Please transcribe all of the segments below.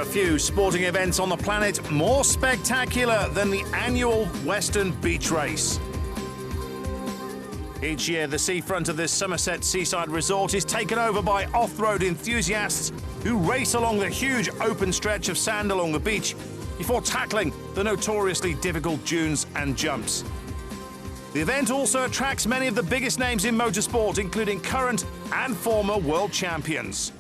are few sporting events on the planet more spectacular than the annual Weston Beach Race. Each year, the seafront of this Somerset seaside resort is taken over by off-road enthusiasts who race along the huge open stretch of sand along the beach before tackling the notoriously difficult dunes and jumps. The event also attracts many of the biggest names in motorsport, including current and former world champions.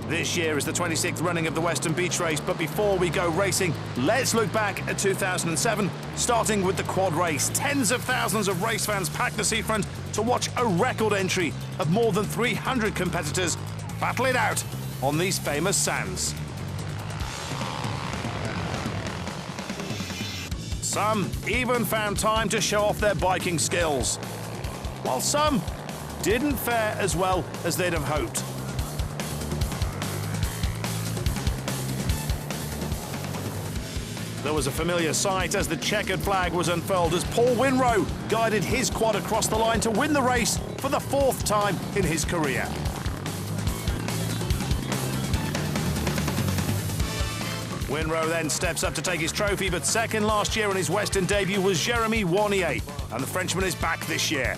This year is the 26th running of the Weston Beach Race, but before we go racing, let's look back at 2007, starting with the quad race. Tens of thousands of race fans packed the seafront to watch a record entry of more than 300 competitors battle it out on these famous sands. Some even found time to show off their biking skills, while some didn't fare as well as they'd have hoped. There was a familiar sight as the checkered flag was unfurled as Paul Winrow guided his quad across the line to win the race for the 4th time in his career. Winrow then steps up to take his trophy, but second last year on his Weston debut was Jeremy Warnier, and the Frenchman is back this year.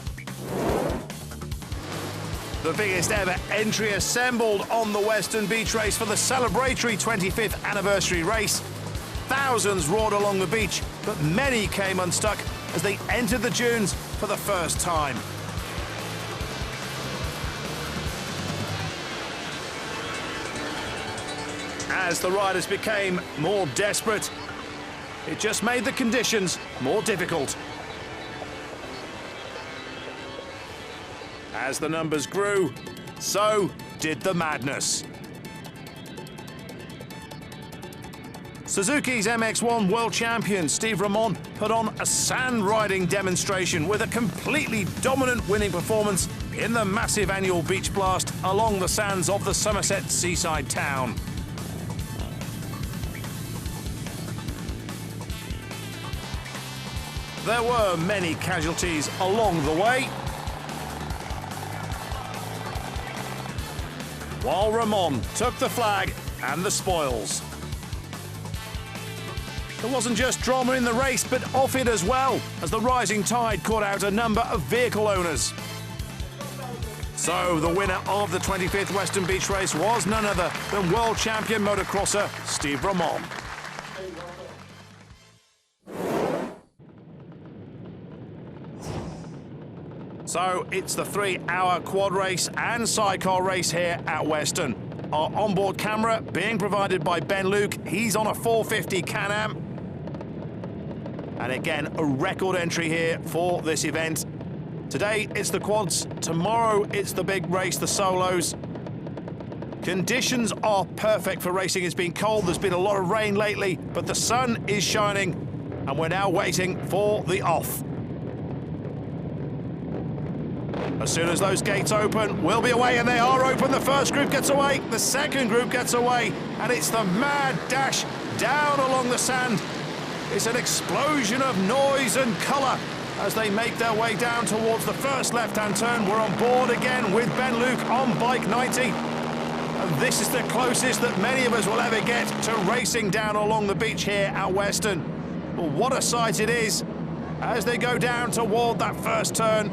The biggest ever entry assembled on the Weston Beach Race for the celebratory 25th anniversary race. Thousands roared along the beach, but many came unstuck as they entered the dunes for the first time. As the riders became more desperate, it just made the conditions more difficult. As the numbers grew, so did the madness. Suzuki's MX-1 world champion Steve Ramon put on a sand riding demonstration with a completely dominant winning performance in the massive annual beach blast along the sands of the Somerset seaside town. There were many casualties along the way, while Ramon took the flag and the spoils. There wasn't just drama in the race, but off it as well, as the rising tide caught out a number of vehicle owners. So the winner of the 25th Weston Beach Race was none other than world champion motocrosser Steve Ramon. So it's the 3-hour quad race and sidecar race here at Weston. Our onboard camera being provided by Ben Luke. He's on a 450 Can-Am. And again, a record entry here for this event. Today, it's the quads. Tomorrow, it's the big race, the solos. Conditions are perfect for racing. It's been cold, there's been a lot of rain lately, but the sun is shining, and we're now waiting for the off. As soon as those gates open, we'll be away, and they are open. The first group gets away, the second group gets away, and it's the mad dash down along the sand. It's an explosion of noise and colour as they make their way down towards the first left-hand turn. We're on board again with Ben Luke on bike 90. And this is the closest that many of us will ever get to racing down along the beach here at Weston. Well, what a sight it is as they go down toward that first turn.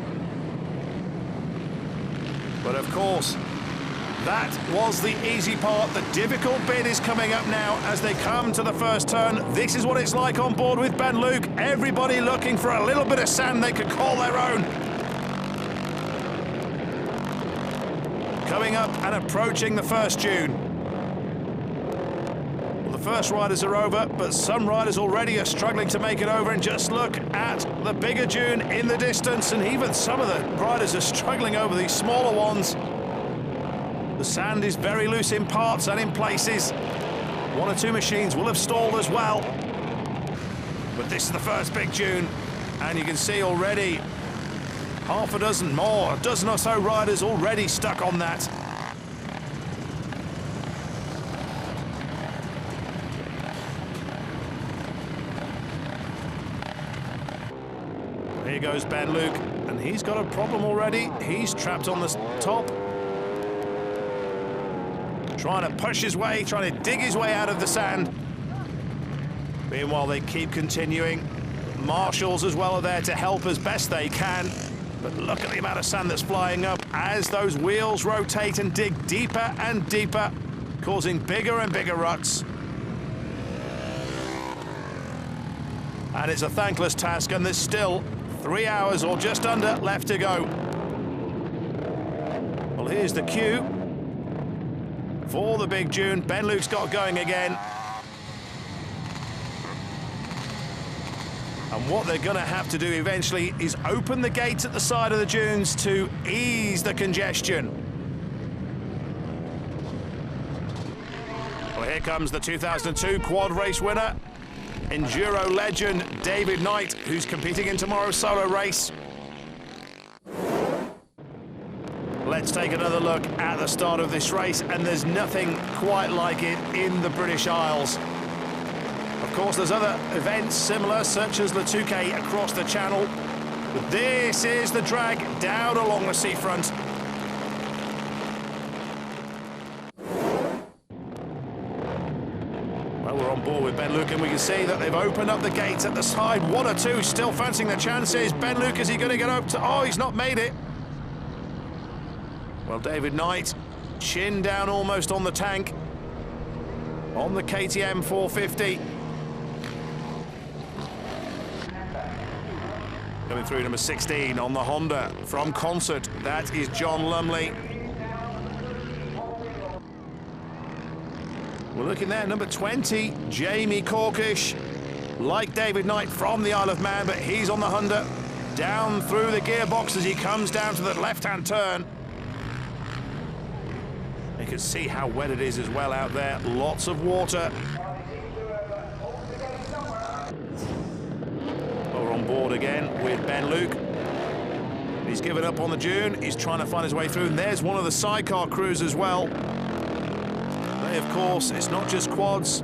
But of course, that was the easy part. The difficult bit is coming up now as they come to the first turn. This is what it's like on board with Ben Luke. Everybody looking for a little bit of sand they could call their own. Coming up and approaching the first dune. Well, the first riders are over, but some riders already are struggling to make it over. And just look at the bigger dune in the distance, and even some of the riders are struggling over these smaller ones. The sand is very loose in parts and in places. One or two machines will have stalled as well. But this is the first big dune, and you can see already half a dozen more, a dozen or so riders already stuck on that. Here goes Ben Luke, and he's got a problem already. He's trapped on the top. trying to push his way, trying to dig his way out of the sand. Meanwhile, they keep continuing. Marshals as well are there to help as best they can. But look at the amount of sand that's flying up as those wheels rotate and dig deeper and deeper, causing bigger and bigger ruts. And it's a thankless task, and there's still 3 hours or just under left to go. Well, here's the cue for the big June. Ben Luke's got going again. And what they're going to have to do eventually is open the gates at the side of the dunes to ease the congestion. Well, here comes the 2002 quad race winner, Enduro legend David Knight, who's competing in tomorrow's solo race. Let's take another look at the start of this race, and there's nothing quite like it in the British Isles. Of course, there's other events similar, such as the 2K across the channel, but this is the drag down along the seafront. Well, we're on board with Ben Luke, and we can see that they've opened up the gates at the side. 1 or 2 still fancying the chances. Ben Luke, is he going to get up to... Oh, he's not made it. Well, David Knight, chin down almost on the tank, on the KTM 450. Coming through number 16 on the Honda from Concert, that is John Lumley. We're looking there, number 20, Jamie Corkish, like David Knight from the Isle of Man, but he's on the Honda, down through the gearbox as he comes down to the left-hand turn. You can see how wet it is as well out there, lots of water. We're on board again with Ben Luke. He's given up on the dune, he's trying to find his way through, and there's one of the SIDECAR crews as well. They, of course, it's not just quads.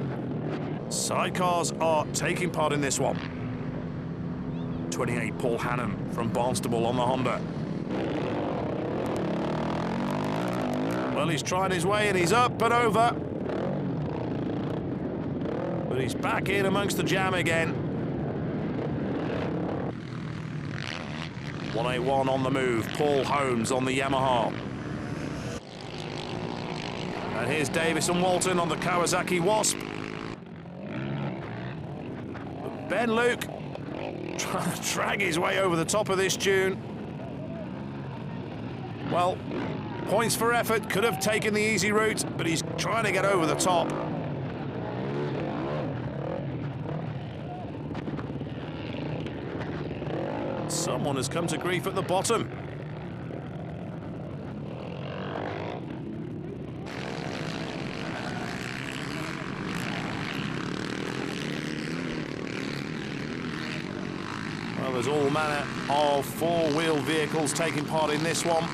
Sidecars are taking part in this one. 28, Paul Hannum from Barnstable on the Honda. Well, he's trying his way and he's up and over. But he's back in amongst the jam again. 181 on the move, Paul Holmes on the Yamaha. And here's Davis and Walton on the Kawasaki Wasp. But Ben Luke trying to drag his way over the top of this dune. Well, points for effort, could have taken the easy route, but he's trying to get over the top. Someone has come to grief at the bottom. Well, there's all manner of four-wheel vehicles taking part in this one.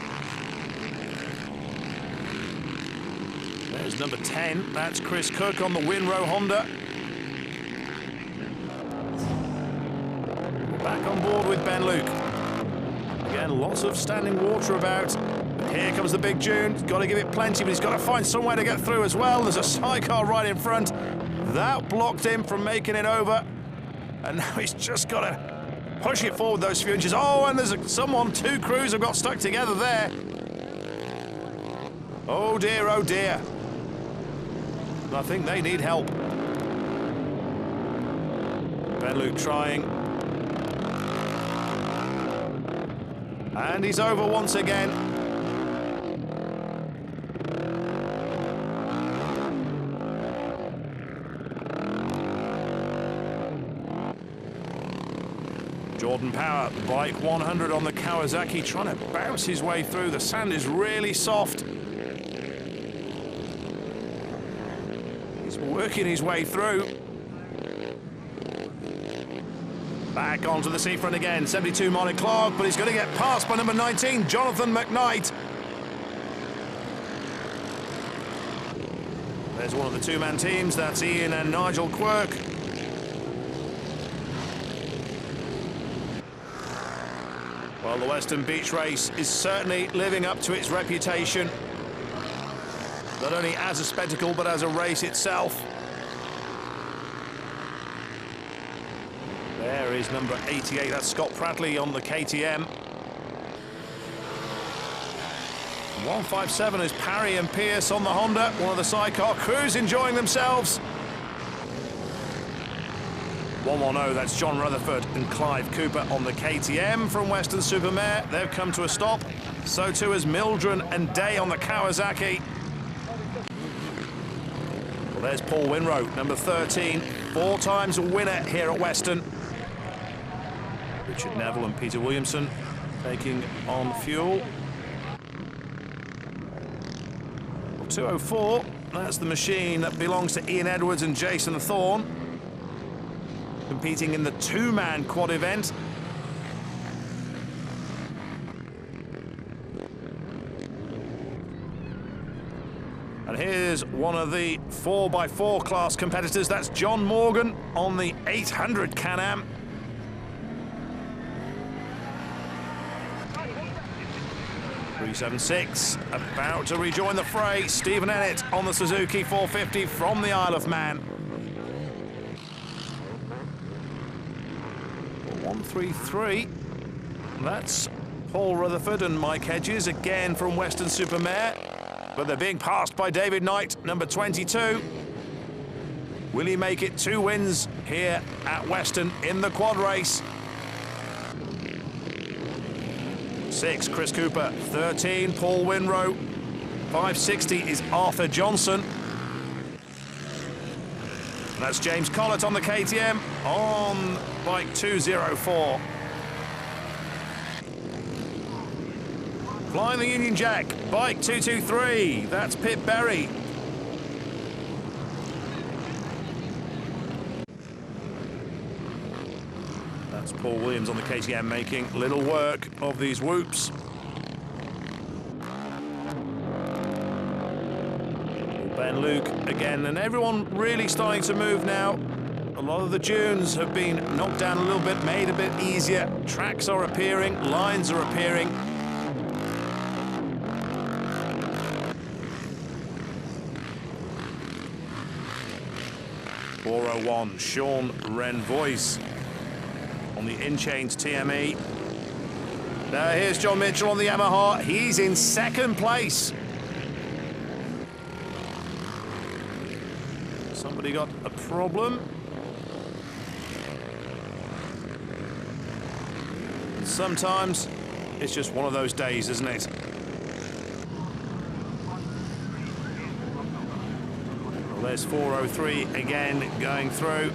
There's number 10, that's Chris Cook on the Winrow Honda. Back on board with Ben Luke. Again, lots of standing water about. Here comes the big dune. He's got to give it plenty, but he's got to find somewhere to get through as well. There's a SIDECAR right in front. That blocked him from making it over. And now he's just got to push it forward those few inches. Oh, and there's someone, 2 crews have got stuck together there. Oh dear, oh dear. I think they need help. Ben Luke trying. And he's over once again. Jordan Power, bike 100 on the Kawasaki, trying to bounce his way through. The sand is really soft. He's working his way through. Back onto the seafront again, 72 Monty Clark, but he's going to get passed by number 19, Jonathan McKnight. There's one of the 2-man teams, that's Ian and Nigel Quirk. Well, the Weston Beach Race is certainly living up to its reputation. not only as a spectacle, but as a race itself. There is number 88, that's Scott Prattley on the KTM. 157 is Parry and Pierce on the Honda. One of the sidecar crews enjoying themselves. 110, that's John Rutherford and Clive Cooper on the KTM from Weston Super Mare. They've come to a stop. So too is Mildren and Day on the Kawasaki. Well, there's Paul Winrow, number 13, 4 times a winner here at Weston. Richard Neville and Peter Williamson taking on fuel. 204, that's the machine that belongs to Ian Edwards and Jason Thorne, competing in the 2-man quad event. And here's one of the 4x4 class competitors, that's John Morgan on the 800 Can-Am. .376, about to rejoin the fray. Stephen Ennett on the Suzuki 450 from the Isle of Man. 133, that's Paul Rutherford and Mike Hedges, again from Weston Super Mare. But they're being passed by David Knight, number 22. Will he make it 2 wins here at Weston in the quad race? 6, Chris Cooper. 13, Paul Winrow. 560 is Arthur Johnson. And that's James Collett on the KTM on bike 204. Flying the Union Jack, bike 223. That's Pip Berry. Paul Williams on the KTM making little work of these whoops. Ben Luke again, and everyone really starting to move now. A lot of the dunes have been knocked down a little bit, made a bit easier. Tracks are appearing, lines are appearing. .401, Sean Renvoice on the in-chains TME. Now here's John Mitchell on the Yamaha. He's in 2nd place. Somebody got a problem. Sometimes it's just one of those days, isn't it? Well, there's 403 again going through.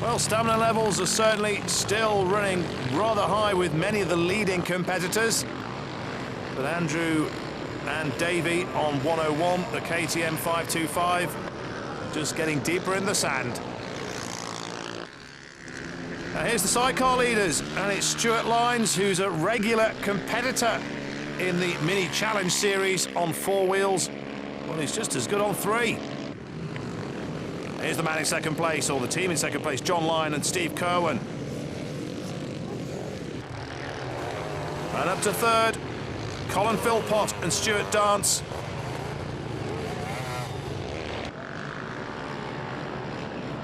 Well, stamina levels are certainly still running rather high with many of the leading competitors. But Andrew and Davey on 101, the KTM 525, just getting deeper in the sand. Now here's the sidecar leaders, and it's Stuart Lynes, who's a regular competitor in the Mini Challenge Series on 4 wheels. Well, he's just as good on 3. Here's the man in 2nd place, or the team in 2nd place, John Lyon and Steve Kirwin. And up to 3rd, Colin Philpott and Stuart Dance.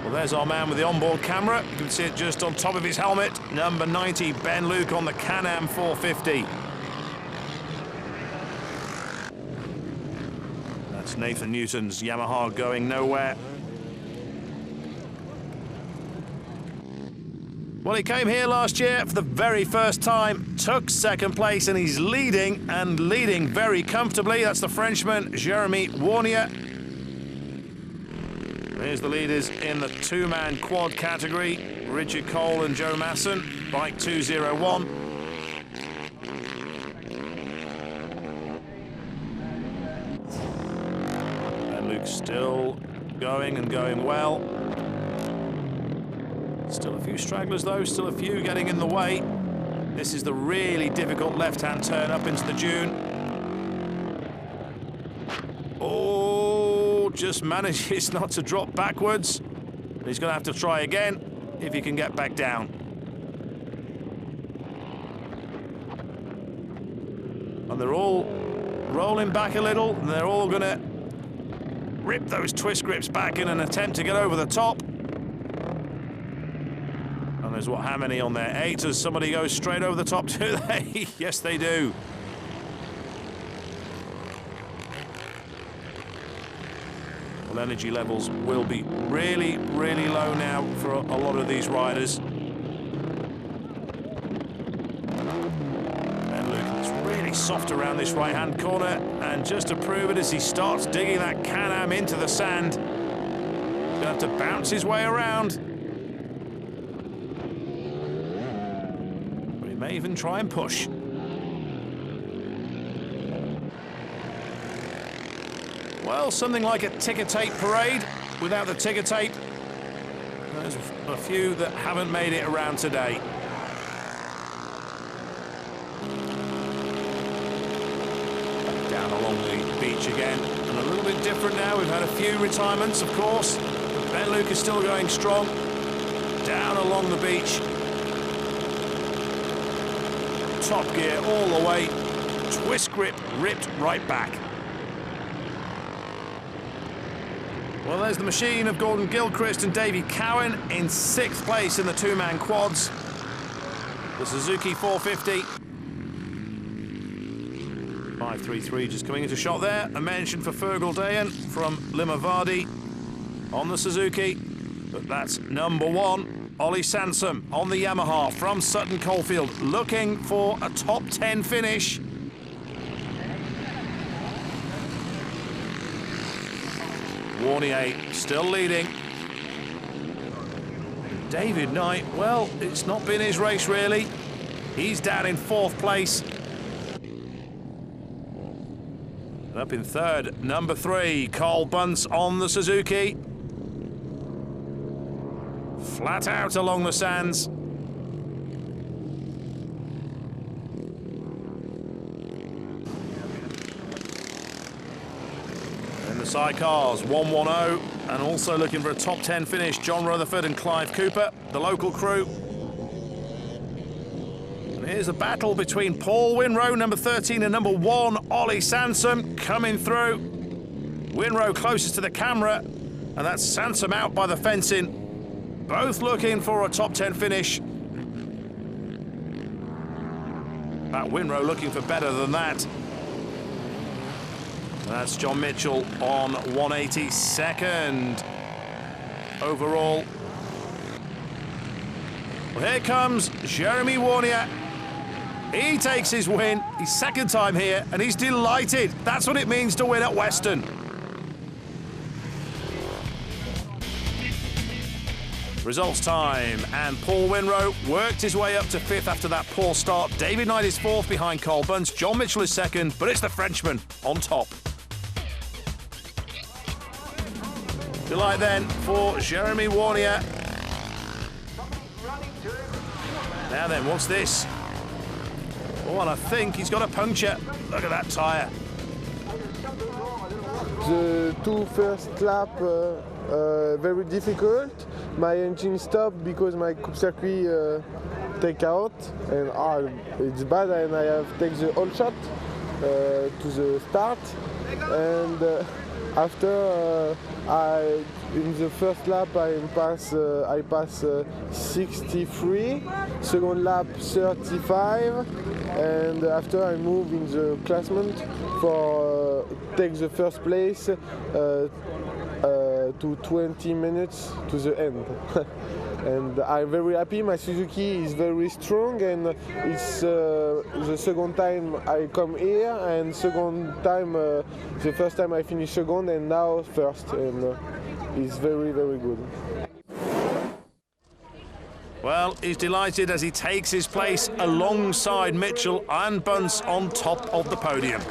Well, there's our man with the onboard camera. You can see it just on top of his helmet. Number 90, Ben Luke on the Can-Am 450. That's Nathan Newton's Yamaha going nowhere. Well, he came here last year for the very first time, took 2nd place, and he's leading, and leading very comfortably. That's the Frenchman, Jeremy Warnier. Here's the leaders in the 2-man quad category, Richard Cole and Joe Masson, bike 201. And Luke's still going and going well. Still a few stragglers though, still a few getting in the way. This is the really difficult left-hand turn up into the dune. Oh, just manages not to drop backwards. He's going to have to try again if he can get back down. And they're all rolling back a little, and they're all going to rip those twist grips back in an attempt to get over the top. And there's how many on there? 8. As somebody goes straight over the top, do they? Yes, they do. Well, energy levels will be really, really low now for a lot of these riders. And Luke is really soft around this right-hand corner, and just to prove it, as he starts digging that Can-Am into the sand, he's going to have to bounce his way around. But he may even try and push. Well, something like a ticker tape parade without the ticker tape. There's a few that haven't made it around today. Down along the beach again, and a little bit different now. We've had a few retirements, of course, but Ben Luke is still going strong. Down along the beach. Top gear all the way. Twist grip ripped right back. Well, there's the machine of Gordon Gilchrist and Davy Cowan in 6th place in the two-man quads. The Suzuki 450. 533 just coming into shot there. A mention for Fergal Dayan from Limavady on the Suzuki. But that's number 1. Ollie Sansom on the Yamaha from Sutton Coldfield, looking for a top 10 finish. Warnier still leading. David Knight, well, it's not been his race really. He's down in 4th place. And up in 3rd, number 3, Carl Bunce on the Suzuki. Flat out along the sands. The sidecars, 110, and also looking for a top 10 finish, John Rutherford and Clive Cooper, the local crew. And here's a battle between Paul Winrow, number 13, and number 1, Ollie Sansom, coming through. Winrow closest to the camera, and that's Sansom out by the fencing. Both looking for a top 10 finish. That Winrow looking for better than that. That's John Mitchell on 182nd overall. Well, here comes Jeremy Warnier. He takes his win. He's 2nd time here, and he's delighted. That's what it means to win at Weston. Results time, and Paul Winrow worked his way up to 5th after that poor start. David Knight is 4th behind Carl Bunce. John Mitchell is 2nd, but it's the Frenchman on top. Delight then for Jeremy Warnier. Now then, what's this? Oh, and I think he's got a puncture. Look at that tyre. The 2 first lap very difficult. My engine stopped because my coupe circuit take out, and it's bad, and I have take the all shot to the start, and after in the first lap I pass 63, second lap 35, and after I move in the classement for take the first place to 20 minutes to the end. And I'm very happy. My Suzuki is very strong, and it's the second time I come here, and second time, the first time I finish second, and now first, and it's very, very good. Well, he's delighted as he takes his place alongside Mitchell and Bunce on top of the podium.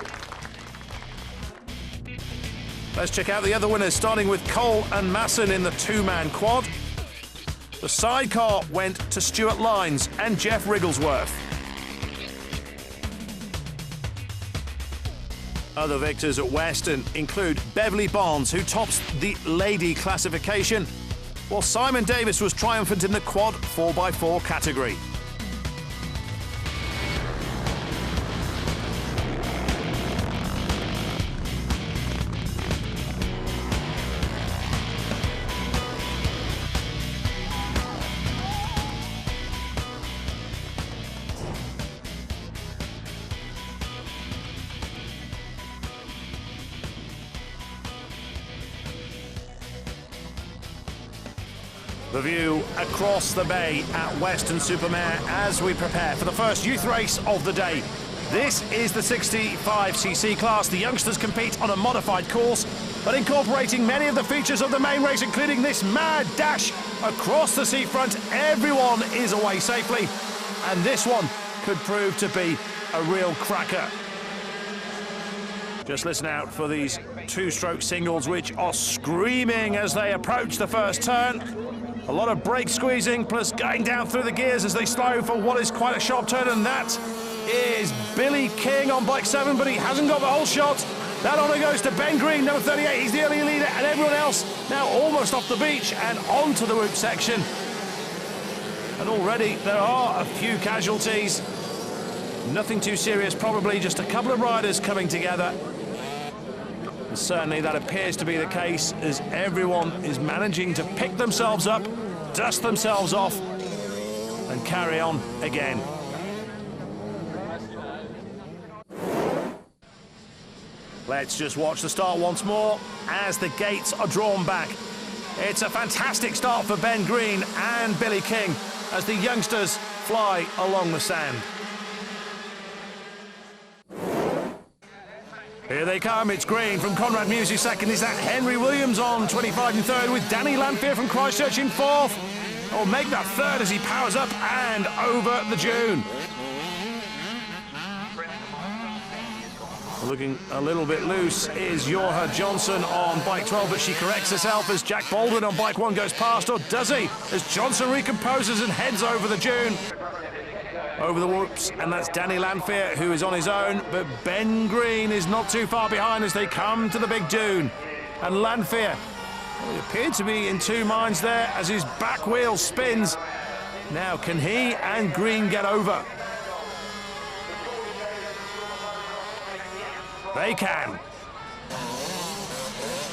Let's check out the other winners, starting with Cole and Masson in the two-man quad. The sidecar went to Stuart Lynes and Jeff Wigglesworth. Other victors at Weston include Beverly Barnes, who tops the lady classification, while Simon Davis was triumphant in the quad 4x4 category. The view across the bay at Weston Mare as we prepare for the first youth race of the day. This is the 65cc class. The youngsters compete on a modified course, but incorporating many of the features of the main race, including this mad dash across the seafront. Everyone is away safely, and this one could prove to be a real cracker. Just listen out for these two-stroke singles, which are screaming as they approach the first turn. A lot of brake squeezing, plus going down through the gears as they slow for what is quite a sharp turn, and that is Billy King on bike 7, but he hasn't got the whole shot. That honour goes to Ben Green, number 38. He's the early leader, and everyone else now almost off the beach and onto the route section. And already there are a few casualties. Nothing too serious, probably just a couple of riders coming together. And certainly that appears to be the case, as everyone is managing to pick themselves up, dust themselves off, and carry on again. Let's just watch the start once more as the gates are drawn back. It's a fantastic start for Ben Green and Billy King as the youngsters fly along the sand. Here they come, it's Green from Conrad Muse second. Is that Henry Williams on 25 in third, with Danny Lanfear from Christchurch in fourth? Or make that third as he powers up and over the dune. Looking a little bit loose is YAMAHA Johnson on bike 12, but she corrects herself as Jack Baldwin on bike 1 goes past, or does he? As Johnson recomposes and heads over the dune. Over the whoops, and that's Danny Lanfear who is on his own, but Ben Green is not too far behind as they come to the big dune. And Lanfear, well, he appeared to be in two minds there as his back wheel spins. Now, can he and Green get over? They can.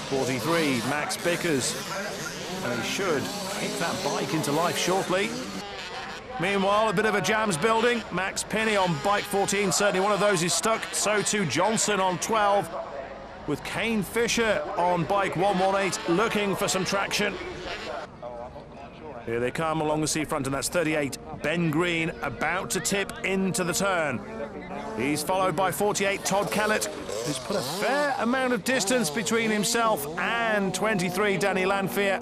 43, Max Bickers, and he should kick that bike into life shortly. Meanwhile, a bit of a jam's building. Max Pinney on bike 14, certainly one of those is stuck. So too Johnson on 12, with Kane Fisher on bike 118 looking for some traction. Here they come along the seafront, and that's 38, Ben Green, about to tip into the turn. He's followed by 48, Todd Kellett, who's put a fair amount of distance between himself and 23, Danny Lanfear.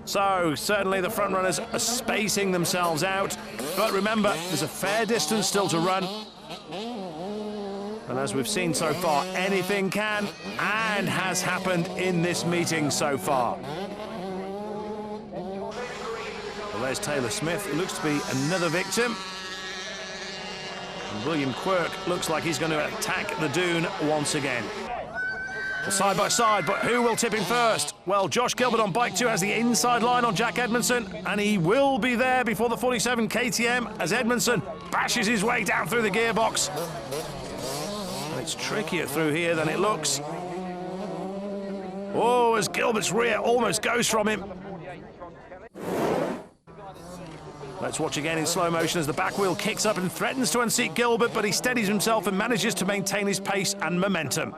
So, certainly the front runners are spacing themselves out. But remember, there's a fair distance still to run. And as we've seen so far, anything can and has happened in this meeting so far. Well, there's Taylor Smith, who looks to be another victim. And William Quirk looks like he's going to attack the dune once again. Side by side, but who will tip him first? Well, Josh Gilbert on bike 2 has the inside line on Jack Edmondson, and he will be there before the 47 KTM as Edmondson bashes his way down through the gearbox. And it's trickier through here than it looks. Oh, as Gilbert's rear almost goes from him. Let's watch again in slow motion as the back wheel kicks up and threatens to unseat Gilbert, but he steadies himself and manages to maintain his pace and momentum.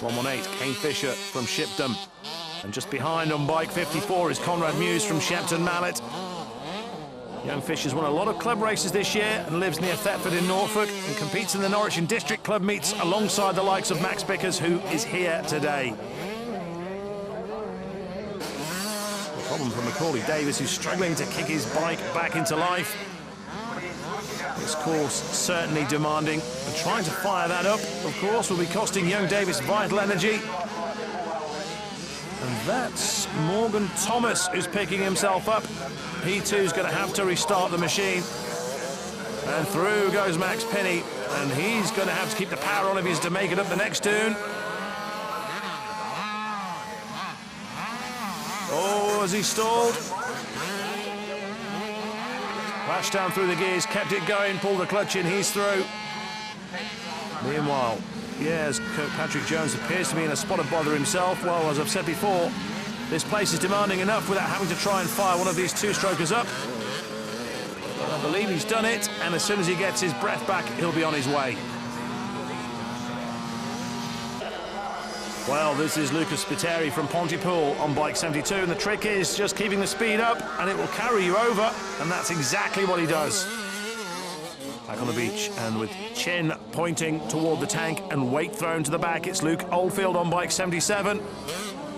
118, Kane Fisher from Shipdham. And just behind on bike 54 is Conrad Muse from Shepton Mallet. Young Fisher's won a lot of club races this year and lives near Thetford in Norfolk and competes in the Norwich and District Club meets alongside the likes of Max Bickers, who is here today. The problem for Macaulay Davis, who's struggling to kick his bike back into life. This course certainly demanding, and trying to fire that up, of course, will be costing young Davis vital energy. And that's Morgan Thomas who's picking himself up. He too's going to have to restart the machine. And through goes Max Pinney, and he's going to have to keep the power on if he's to make it up the next dune. Oh, has he stalled? Flashed down through the gears, kept it going, pulled the clutch in, he's through. Meanwhile, yes, Kirkpatrick Jones appears to be in a spot of bother himself. Well, as I've said before, this place is demanding enough without having to try and fire one of these two-strokers up. But I believe he's done it, and as soon as he gets his breath back, he'll be on his way. Well, this is Lucas Spiteri from Pontypool on bike 72, and the trick is just keeping the speed up and it will carry you over, and that's exactly what he does. Back on the beach, and with chin pointing toward the tank and weight thrown to the back, it's Luke Oldfield on bike 77,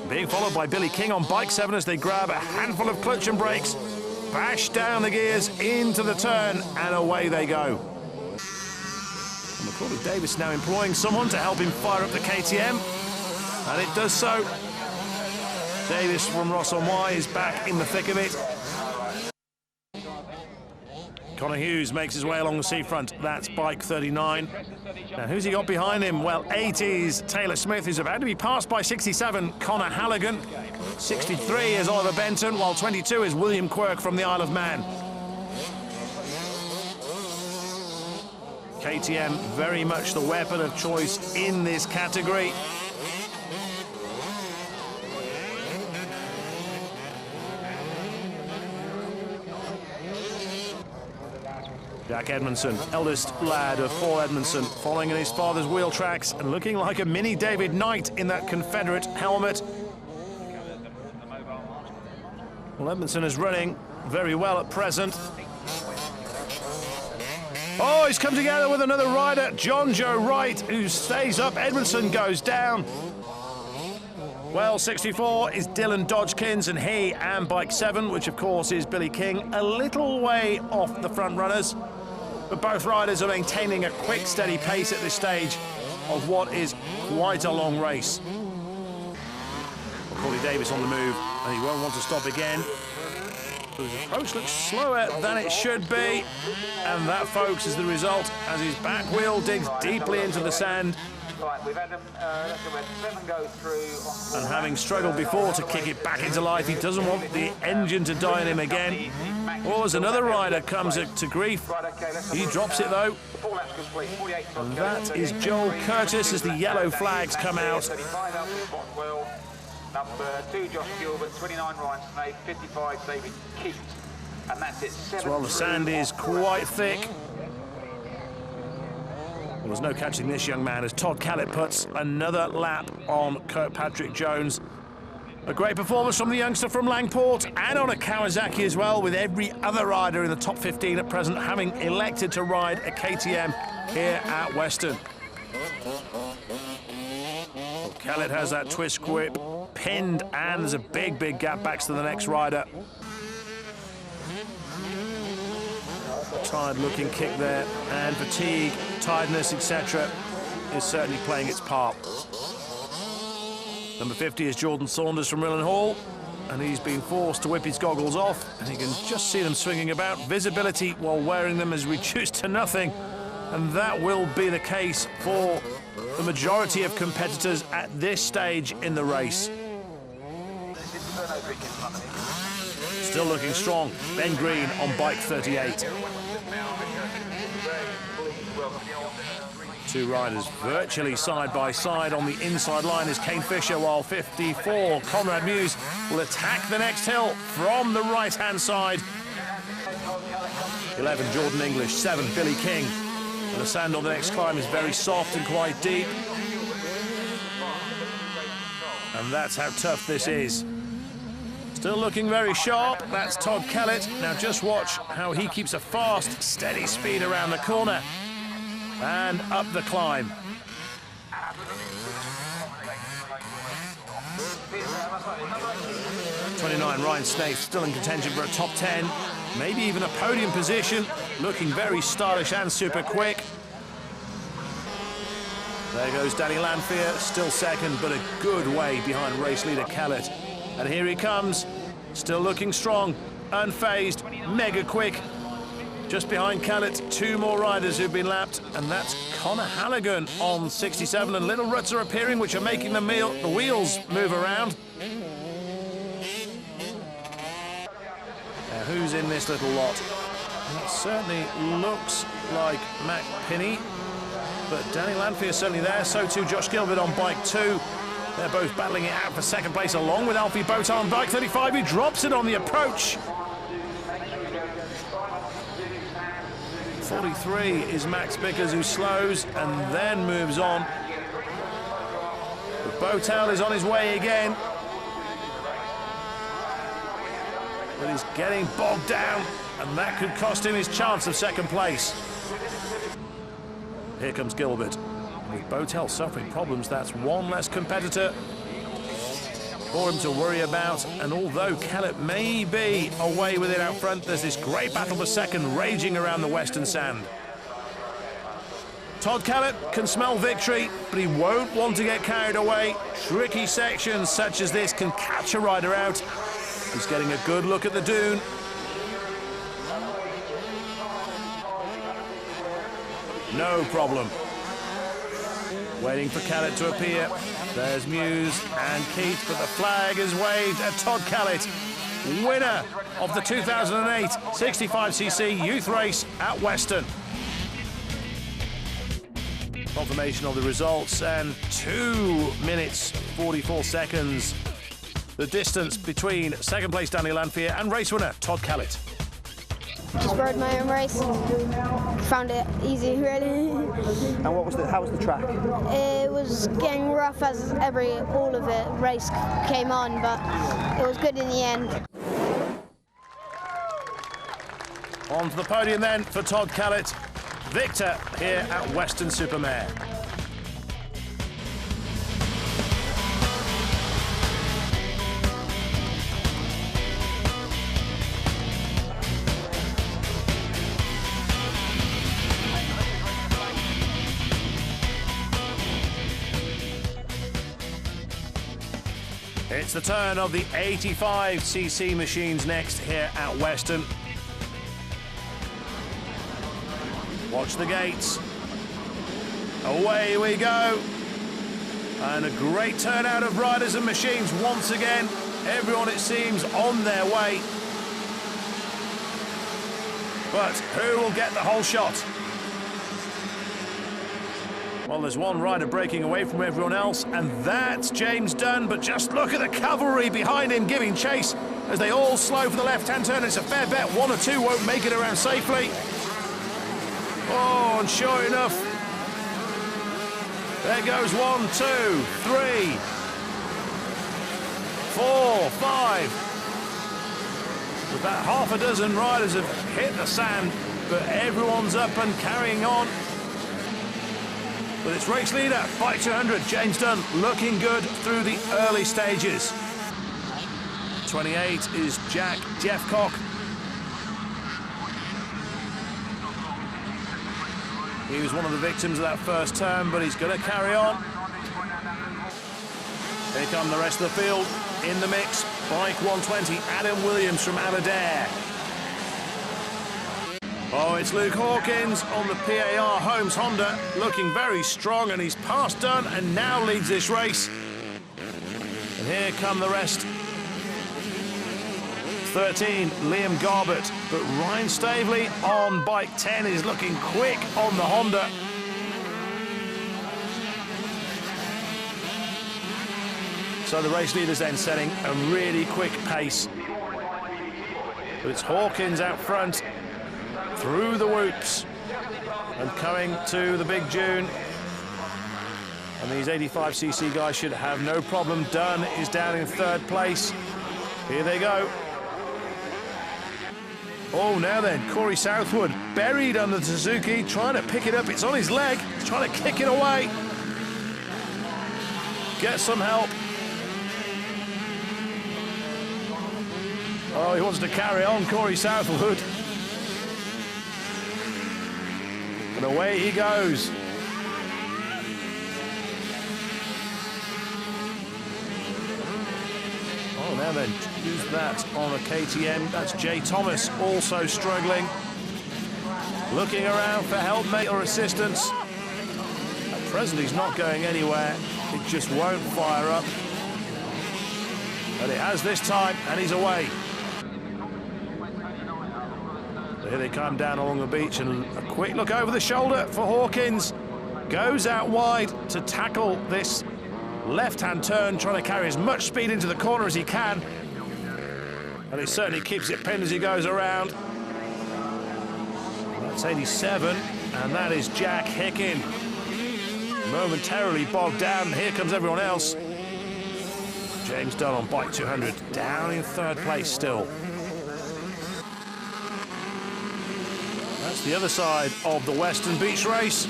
being followed by Billy King on bike 7 as they grab a handful of clutch and brakes, bash down the gears into the turn, and away they go. And Macaulay Davis now employing someone to help him fire up the KTM, and it does so. Davis from Ross-on-Wye is back in the thick of it. Connor Hughes makes his way along the seafront. That's bike 39. Now, who's he got behind him? Well, 80's Taylor Smith, who's about to be passed by 67, Connor Halligan. 63 is Oliver Benton, while 22 is William Quirk from the Isle of Man. KTM very much the weapon of choice in this category. Jack Edmondson, eldest lad of Paul Edmondson, following in his father's wheel tracks and looking like a mini David Knight in that Confederate helmet. Well, Edmondson is running very well at present. Oh, he's come together with another rider, John Joe Wright, who stays up. Edmondson goes down. Well, 64 is Dylan Dodgkins, and he and bike 7, which of course is Billy King, a little way off the front runners. But both riders are maintaining a quick, steady pace at this stage of what is quite a long race. Macaulay Davis on the move, and he won't want to stop again. But his approach looks slower than it should be, and that, folks, is the result as his back wheel digs deeply into the sand. Right, we've had him, 7 go through. And having struggled before to kick it back into life, he doesn't want the engine to die on him again. Oh, as another rider comes to grief. He drops it though. And that is Joel Curtis as the yellow flags come out. Number 2, Josh Gilbert, 29, Ryan Snape, 55, David Keith. And that's it. Well, the sand is quite thick. Well, there's no catching this young man as Todd Callett puts another lap on Kirkpatrick Jones. A great performance from the youngster from Langport and on a Kawasaki as well, with every other rider in the top 15 at present having elected to ride a KTM here at Weston. Well, Callett has that twist grip pinned, and there's a big, big gap back to the next rider. Tired-looking kick there, and fatigue, tiredness, etc. is certainly playing its part. Number 50 is Jordan Saunders from Rillen Hall, and he's been forced to whip his goggles off, and you can just see them swinging about. Visibility while wearing them is reduced to nothing, and that will be the case for the majority of competitors at this stage in the race. Still looking strong, Ben Green on bike 38. Two riders virtually side by side on the inside line is Kane Fisher, while 54, Conrad Muse, will attack the next hill from the right-hand side. 11, Jordan English, 7, Billy King. And the sand on the next climb is very soft and quite deep. And that's how tough this is. Still looking very sharp, that's Todd Callett. Now just watch how he keeps a fast, steady speed around the corner and up the climb. '29, Ryan Snaith still in contention for a top 10, maybe even a podium position, looking very stylish and super quick. There goes Danny Lanfear, still second, but a good way behind race leader Callett. And here he comes, still looking strong, unfazed, mega quick. Just behind Callett, 2 more riders who've been lapped, and that's Connor Halligan on 67, and little ruts are appearing which are making the wheels move around. Now, who's in this little lot? It certainly looks like Mac Pinney, but Danny Lanfear is certainly there, so too Josh Gilbert on bike 2. They're both battling it out for second place, along with Alfie Botar on bike 35, who drops it on the approach. 43 is Max Bickers, who slows and then moves on. But Botel is on his way again. But he's getting bogged down, and that could cost him his chance of second place. Here comes Gilbert. With Botel suffering problems, that's one less competitor for him to worry about. And although Kellett may be away with it out front, there's this great battle for second raging around the Western sand. Todd Kellett can smell victory, but he won't want to get carried away. Tricky sections such as this can catch a rider out. He's getting a good look at the dune. No problem. Waiting for Kellett to appear. There's Muse and Keith, but the flag is waved at Todd Kellett, winner of the 2008 65cc youth race at Weston. Confirmation of the results, and 2 minutes 44 seconds. The distance between second place Danny Lanfear and race winner Todd Kellett. Just rode my own race. Found it easy, really. And how was the track? It was getting rough as all of it race came on, but it was good in the end. On to the podium then for Todd Kellett, victor here at Weston Supermare. It's the turn of the 85cc machines next here at Weston. Watch the gates. Away we go. And a great turnout of riders and machines once again. Everyone, it seems, on their way. But who will get the whole shot? Well, there's one rider breaking away from everyone else, and that's James Dunn. But just look at the cavalry behind him giving chase as they all slow for the left-hand turn. It's a fair bet one or two won't make it around safely. Oh, and sure enough, there goes 1, 2, 3, 4, 5. About half a dozen riders have hit the sand, but everyone's up and carrying on. But it's race leader, Bike 200, James Dunn, looking good through the early stages. 28 is Jack Jeffcock. He was one of the victims of that first turn, but he's going to carry on. Here come the rest of the field in the mix. Bike 120, Adam Williams from Aberdare. Oh, it's Luke Hawkins on the PAR Holmes Honda, looking very strong, and he's passed Dunn and now leads this race. And here come the rest. 13, Liam Garbett, but Ryan Stavely on bike 10 is looking quick on the Honda. So the race leader's then setting a really quick pace. But it's Hawkins out front, through the whoops, and coming to the big dune. And these 85cc guys should have no problem. Dunn is down in third place. Here they go. Oh, now then, Corey Southwood buried under the Suzuki, trying to pick it up. It's on his leg. He's trying to kick it away. Get some help. Oh, he wants to carry on, Corey Southwood. And away he goes. Oh, now then, who's that on a KTM? That's Jay Thomas, also struggling. Looking around for helpmate or assistance. At present, he's not going anywhere. It just won't fire up. But it has this time, and he's away. So here they come down along the beach, and a quick look over the shoulder for Hawkins. Goes out wide to tackle this left-hand turn, trying to carry as much speed into the corner as he can. And he certainly keeps it pinned as he goes around. That's 87, and that is Jack Hickin. Momentarily bogged down, and here comes everyone else. James Dunn on bike 200, down in third place still. That's the other side of the Weston Beach race.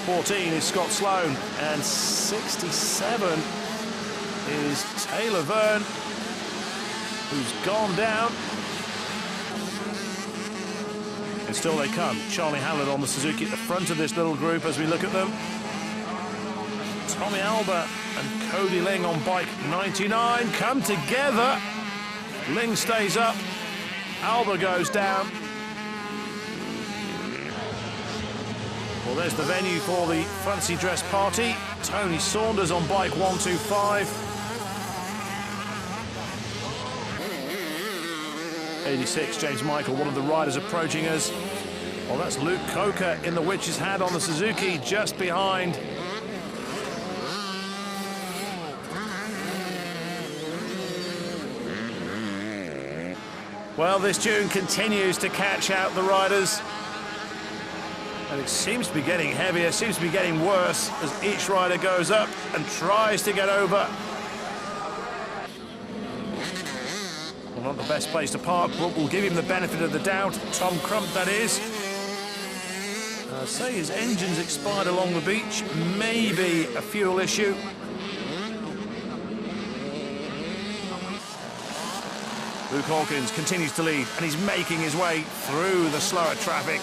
14 is Scott Sloan, and 67 is Taylor Verne, who's gone down. And still they come. Charlie Hallett on the Suzuki at the front of this little group as we look at them. Tommy Alba and Cody Ling on bike 99 come together. Ling stays up, Alba goes down. Well, there's the venue for the fancy dress party. Tony Saunders on bike 125. 86, James Michael, one of the riders approaching us. Well, that's Luke Coker in the Witch's Hat on the Suzuki, just behind. Well, this tune continues to catch out the riders. And it seems to be getting heavier, seems to be getting worse as each rider goes up and tries to get over. Well, not the best place to park, but we'll give him the benefit of the doubt. Tom Crump, that is. Say his engine's expired along the beach, maybe a fuel issue. Luke Hawkins continues to lead, and he's making his way through the slower traffic.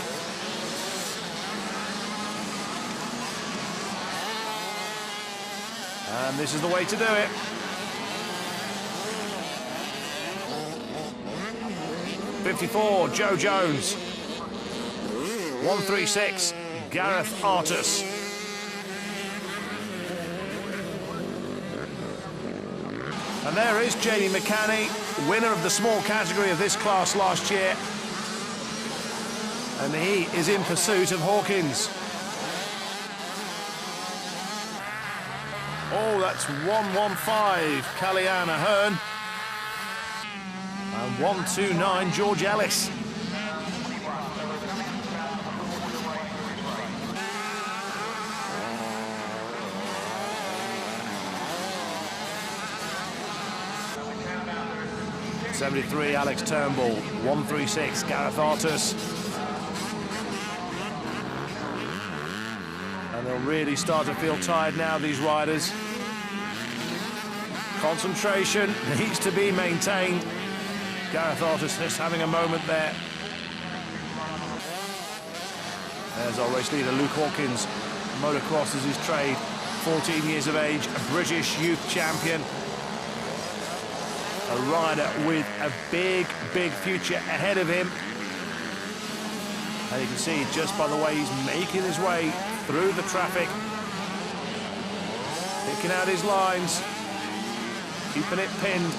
And this is the way to do it. .54, Joe Jones. 136, Gareth Artus. And there is Jamie McCanny, winner of the small category of this class last year. And he is in pursuit of Hawkins. Oh, that's 115, Kalyan Ahern. And 129, George Ellis. .73, Alex Turnbull. 136, Gareth Artus. And they'll really start to feel tired now, these riders. Concentration needs to be maintained. Gareth Artus just having a moment there. There's our race leader, Luke Hawkins. Motocross is his trade. 14 years of age, a British youth champion. A rider with a big, big future ahead of him. And you can see just by the way he's making his way through the traffic. Picking out his lines. Keeping it pinned.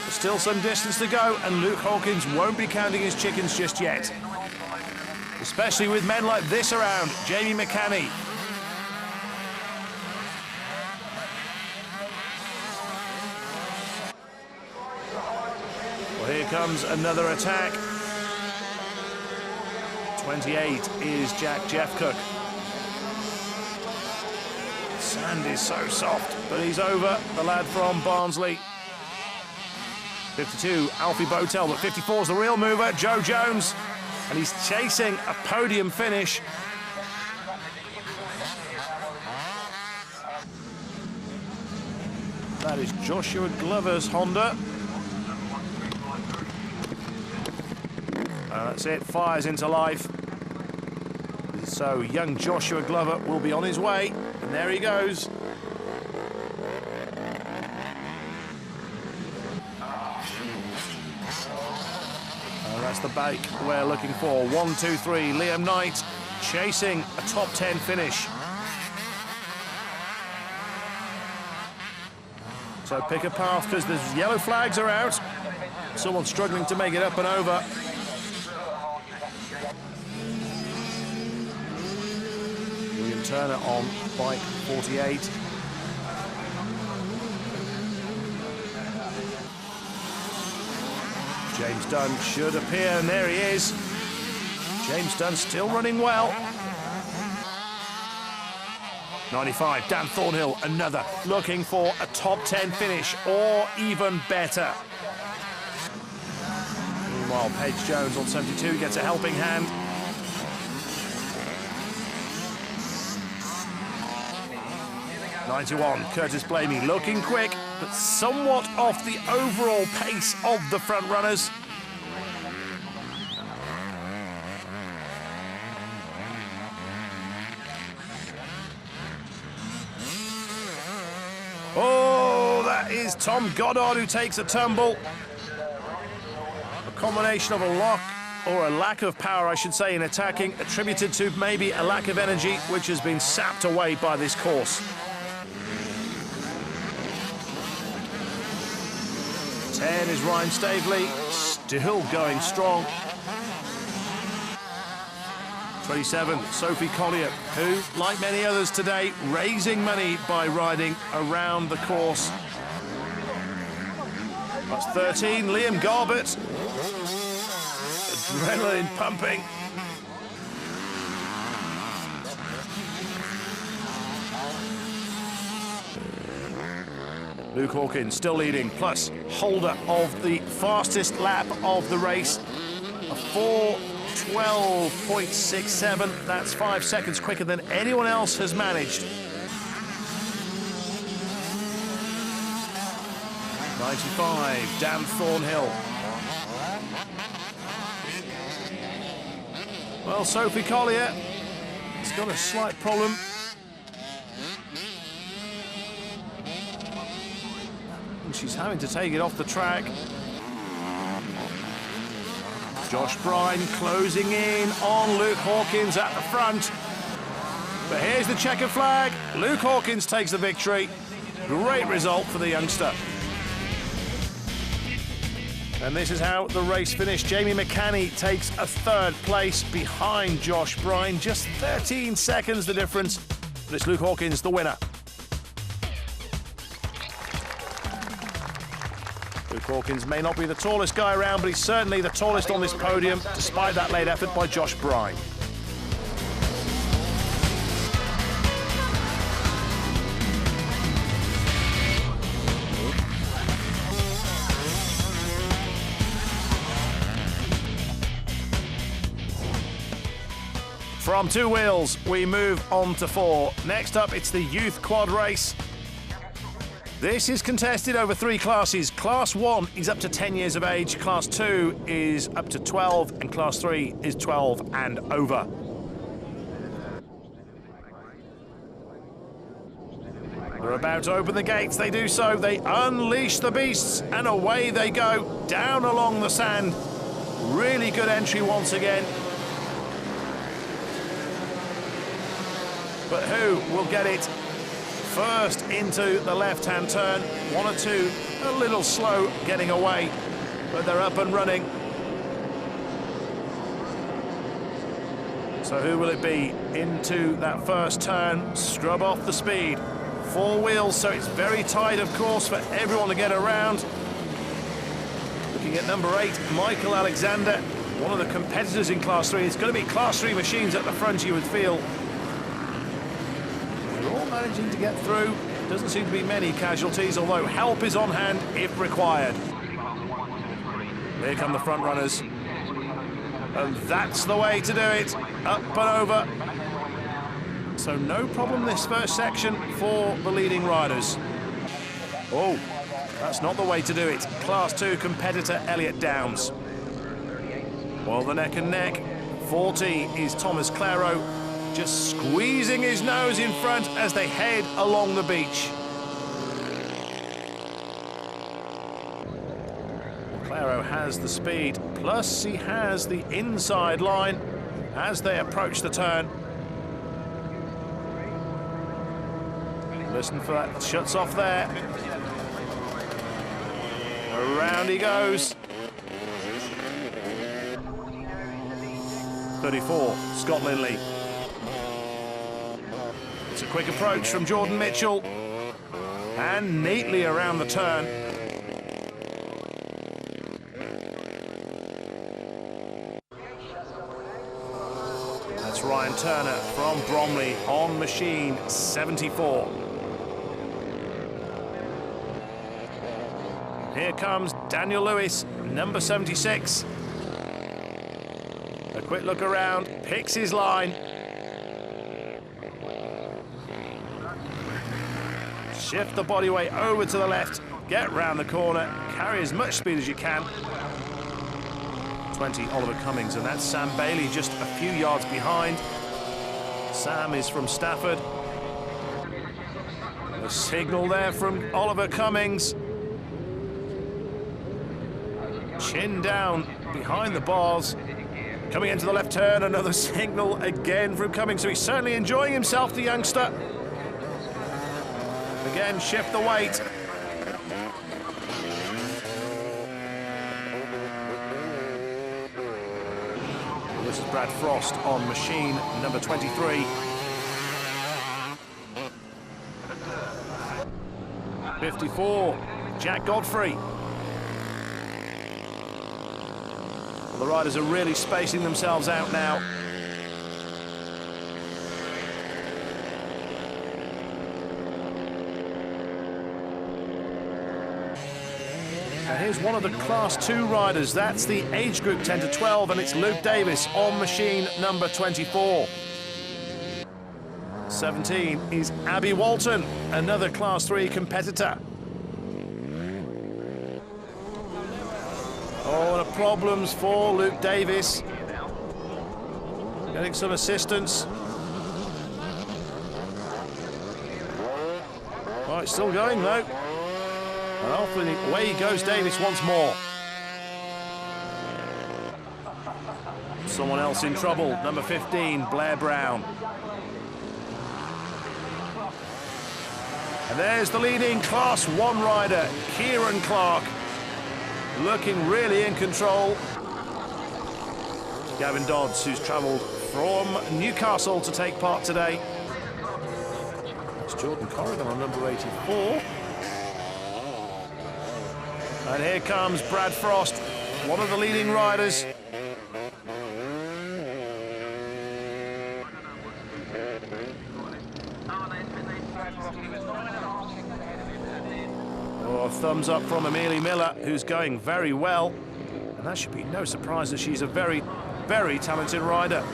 Still some distance to go, and Luke Hawkins won't be counting his chickens just yet. Especially with men like this around. Jamie McCanny. Well, here comes another attack. 28 is Jack Jeffcook. Sand is so soft, but he's over, the lad from Barnsley. 52, Alfie Botel, but 54 is the real mover, Joe Jones. And he's chasing a podium finish. That is Joshua Glover's Honda. That's it, fires into life. So young Joshua Glover will be on his way, and there he goes. That's the bike we're looking for. 1, 2, 3, Liam Knight chasing a top 10 finish. So pick a path because the yellow flags are out. Someone's struggling to make it up and over. William Turner on bike 48. James Dunn should appear, and there he is. James Dunn still running well. 95, Dan Thornhill, another, looking for a top 10 finish or even better. Meanwhile, Paige Jones on 72 gets a helping hand. '91, Curtis Blamey looking quick, but somewhat off the overall pace of the front runners. Oh, that is Tom Goddard who takes a tumble. A combination of a lock, or a lack of power, I should say, in attacking, attributed to maybe a lack of energy, which has been sapped away by this course. 10 is Ryan Stavely, still going strong. 27, Sophie Collier, who, like many others today, raising money by riding around the course. That's 13, Liam Garbett. Adrenaline pumping. Luke Hawkins still leading, plus holder of the fastest lap of the race. A 4:12.67. That's 5 seconds quicker than anyone else has managed. 95, Dan Thornhill. Well, Sophie Collier has got a slight problem. And she's having to take it off the track. Josh Brine closing in on Luke Hawkins at the front. But here's the checkered flag. Luke Hawkins takes the victory. Great result for the youngster. And this is how the race finished. Jamie McCanny takes a third place behind Josh Brine. Just 13 seconds the difference. But it's Luke Hawkins, the winner. Luke Hawkins may not be the tallest guy around, but he's certainly the tallest on this podium, despite that late effort by Josh Brine. From two wheels, we move on to four. Next up, it's the youth quad race. This is contested over three classes. Class 1 is up to 10 years of age, Class 2 is up to 12, and Class 3 is 12 and over. They're about to open the gates. They do so. They unleash the beasts, and away they go, down along the sand. Really good entry once again. But who will get it first into the left-hand turn? One or two a little slow getting away, but they're up and running. So who will it be into that first turn? Scrub off the speed. Four wheels, so it's very tight, of course, for everyone to get around. Looking at number 8, Michael Alexander, one of the competitors in Class 3. It's going to be Class 3 machines at the front, you would feel. Managing to get through. Doesn't seem to be many casualties, although help is on hand if required. Here come the front runners. And that's the way to do it. Up and over. So no problem this first section for the leading riders. Oh, that's not the way to do it. Class 2 competitor Elliot Downs. Well, the neck and neck. 40 is Thomas Claro, just squeezing his nose in front as they head along the beach. Claro has the speed, plus he has the inside line as they approach the turn. Listen for that, shuts off there. Around he goes. 34, Scott Linley. It's a quick approach from Jordan Mitchell, and neatly around the turn. That's That's Ryan Turner from Bromley on machine 74. Here comes Daniel Lewis, number 76. A quick look around, picks his line. Shift the body weight over to the left, get round the corner, carry as much speed as you can. 20, Oliver Cummings, and that's Sam Bailey just a few yards behind. Sam is from Stafford. A signal there from Oliver Cummings. Chin down behind the bars. Coming into the left turn, another signal again from Cummings. So he's certainly enjoying himself, the youngster. Again, shift the weight. This is Brad Frost on machine number 23. 54, Jack Godfrey. Well, the riders are really spacing themselves out now. Now here's one of the Class 2 riders. That's the age group 10 to 12, and it's Luke Davis on machine number 24. 17 is Abby Walton, another Class 3 competitor. Oh, and problems for Luke Davis. Getting some assistance. Oh, it's still going though. And off away goes Davis once more. Someone else in trouble, number 15, Blair Brown. And there's the leading Class 1 rider, Kieran Clark, looking really in control. Gavin Dodds, who's travelled from Newcastle to take part today. It's Jordan Corrigan on number 84. And here comes Brad Frost, one of the leading riders. Oh, a thumbs up from Amelia Miller, who's going very well. And that should be no surprise that she's a very, very talented rider.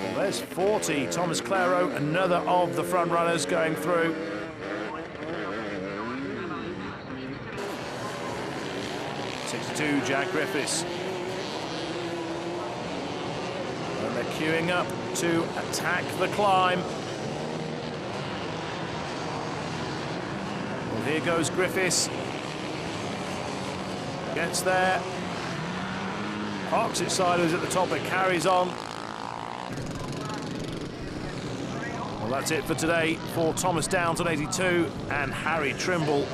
Well, there's 40, Thomas Claro, another of the front runners going through. Jack Griffiths. And they're queuing up to attack the climb. Well, here goes Griffiths. Gets there. Parks it sideways at the top, but carries on. Well, that's it for today for Thomas Downs on 82 and Harry Trimble.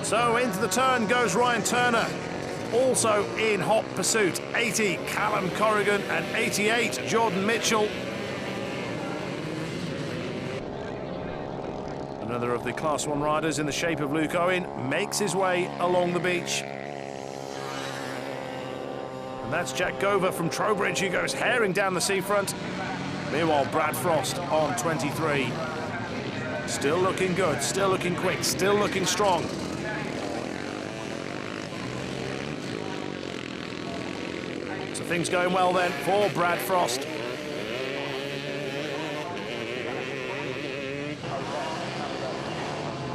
So into the turn goes Ryan Turner, also in hot pursuit. 80, Callum Corrigan, and 88, Jordan Mitchell. Another of the Class 1 riders in the shape of Luke Owen makes his way along the beach. And that's Jack Gover from Trowbridge, who goes herring down the seafront. Meanwhile, Brad Frost on 23. Still looking good, still looking quick, still looking strong. Things going well then for Brad Frost.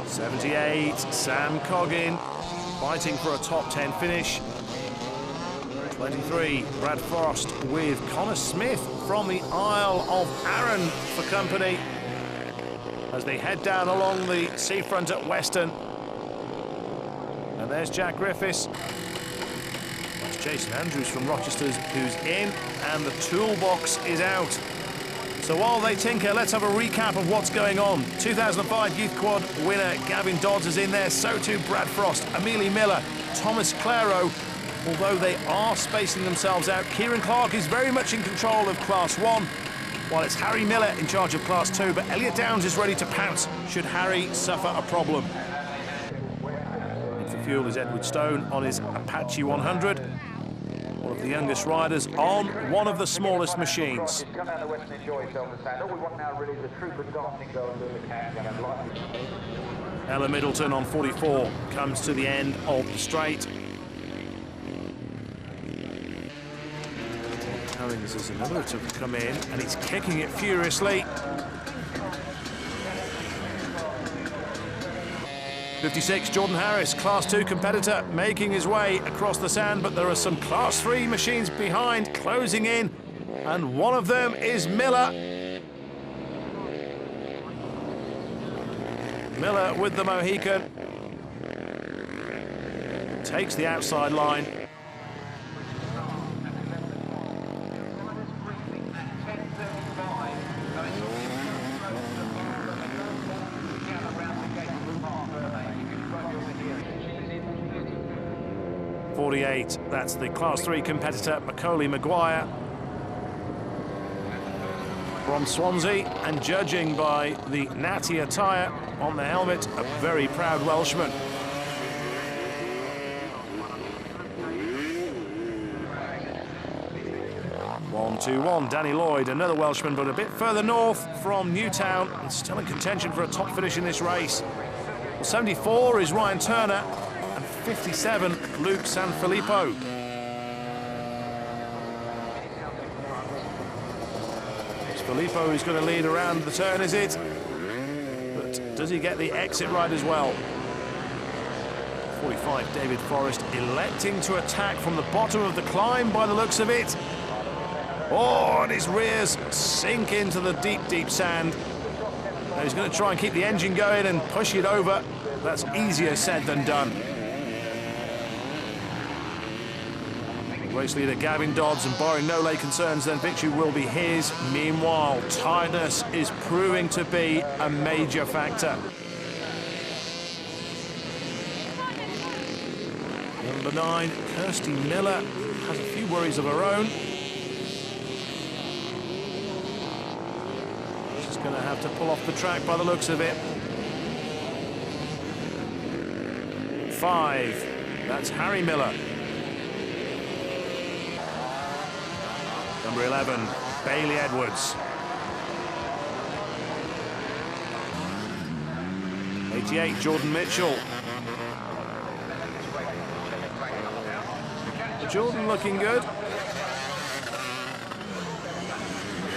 '78, Sam Coggin fighting for a top 10 finish. 23, Brad Frost with Connor Smith from the Isle of Arran for company as they head down along the seafront at Weston. And there's Jack Griffiths. Jason Andrews from Rochester who's in, and the toolbox is out. So while they tinker, let's have a recap of what's going on. 2005 Youth Quad winner Gavin Dodds is in there, so too Brad Frost, Amelia Miller, Thomas Claro. Although they are spacing themselves out, Kieran Clark is very much in control of Class 1. while it's Harry Miller in charge of Class 2, but Elliot Downs is ready to pounce should Harry suffer a problem. In for fuel is Edward Stone on his Apache 100, one of the youngest riders on one of the smallest machines. Come down the Weston, enjoy yourself on the sand. All we want now really is a trooper dancing girl doing the KTM. Ella Middleton on 44 comes to the end of the straight. Cummings is another to come in, and he's kicking it furiously. 56, Jordan Harris, Class 2 competitor, making his way across the sand, but there are some Class 3 machines behind, closing in, and one of them is Miller. Miller with the Mohican. Takes the outside line. That's the Class 3 competitor, Macaulay Maguire from Swansea, and judging by the natty attire on the helmet, a very proud Welshman. One, 2-1, Danny Lloyd, another Welshman, but a bit further north from Newtown, and still in contention for a top finish in this race. Well, 74 is Ryan Turner, 57, Luke Sanfilippo. It's Filippo who's going to lead around the turn, is it? But does he get the exit right as well? 45, David Forrest electing to attack from the bottom of the climb by the looks of it. Oh, and his rears sink into the deep, deep sand. Now he's going to try and keep the engine going and push it over. That's easier said than done. Race leader Gavin Dodds, and barring no late concerns, then victory will be his. Meanwhile, tiredness is proving to be a major factor. Number 9, Kirsty Miller, has a few worries of her own. She's going to have to pull off the track by the looks of it. 5, that's Harry Miller. Number 11, Bailey Edwards. 88, Jordan Mitchell. Jordan looking good.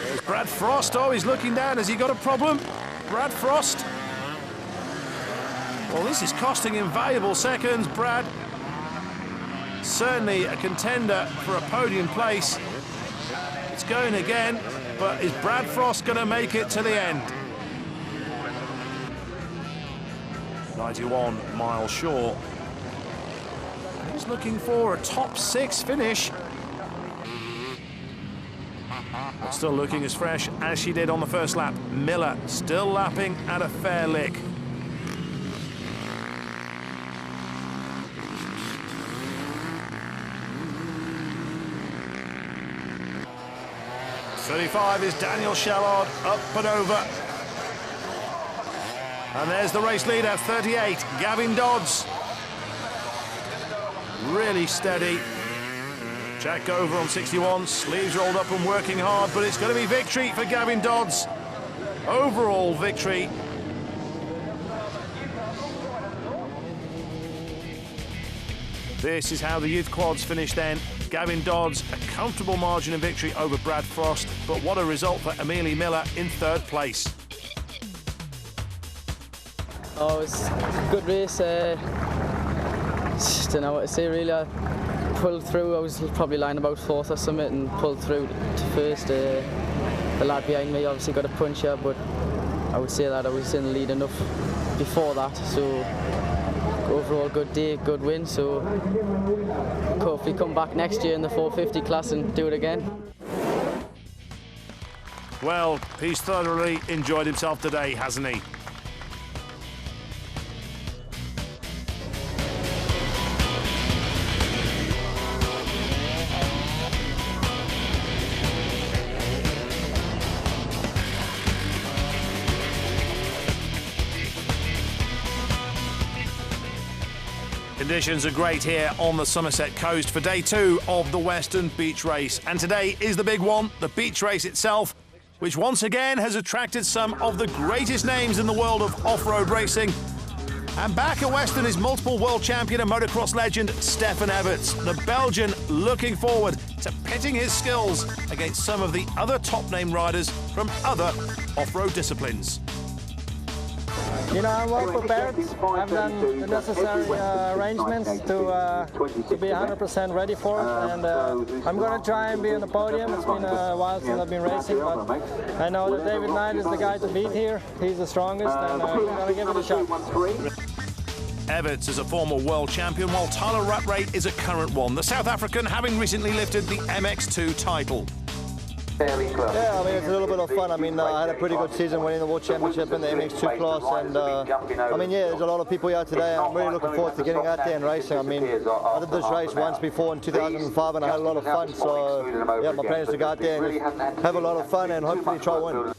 There's Brad Frost. Oh, he's looking down. Has he got a problem? Brad Frost. Well, this is costing him valuable seconds. Brad, certainly a contender for a podium place. It's going again, but is Brad Frost going to make it to the end? 91, Miles Shaw. He's looking for a top 6 finish. But still looking as fresh as she did on the first lap. Miller still lapping at a fair lick. .35 is Daniel Shellard, up and over. And there's the race leader, 38, Gavin Dodds. Really steady. Jack Gover on 61, sleeves rolled up and working hard, but it's going to be victory for Gavin Dodds. Overall victory. This is how the youth quads finished then. Gavin Dodds, a comfortable margin of victory over Brad Frost, but what a result for Amelie Miller in 3rd place. Oh, it was a good race. Just don't know what to say really. I pulled through. I was probably lying about 4th or something and pulled through to 1st. The lad behind me obviously got a puncher, but I would say that I was in the lead enough before that. So overall good day, good win. So hopefully come back next year in the 450 class and do it again. Well, he's thoroughly enjoyed himself today, hasn't he? Conditions are great here on the Somerset coast for day 2 of the Weston Beach Race. And today is the big one, the beach race itself, which once again has attracted some of the greatest names in the world of off-road racing. And back at Weston is multiple world champion and motocross legend Stefan EVERTS, the Belgian, looking forward to pitting his skills against some of the other top-name riders from other off-road disciplines. You know, I'm well prepared. I've done the necessary arrangements to be 100% ready for it, and I'm going to try and be on the podium. It's been a while since I've been racing, but I know that David Knight is the guy to beat here. He's the strongest, and I'm going to give it a shot. EVERTS is a former world champion, while Tyla RATTRAY is a current one, the South African having recently lifted the MX2 title. Yeah, I mean, it's a little bit of fun. I mean, I had a pretty good season winning the World Championship in the MX2 class, and I mean, yeah, there's a lot of people here today. I'm really looking forward to getting out there and racing. I mean, I did this race once before in 2005, and I had a lot of fun, so yeah, my plan is to go out there and just have a lot of fun and hopefully try to win.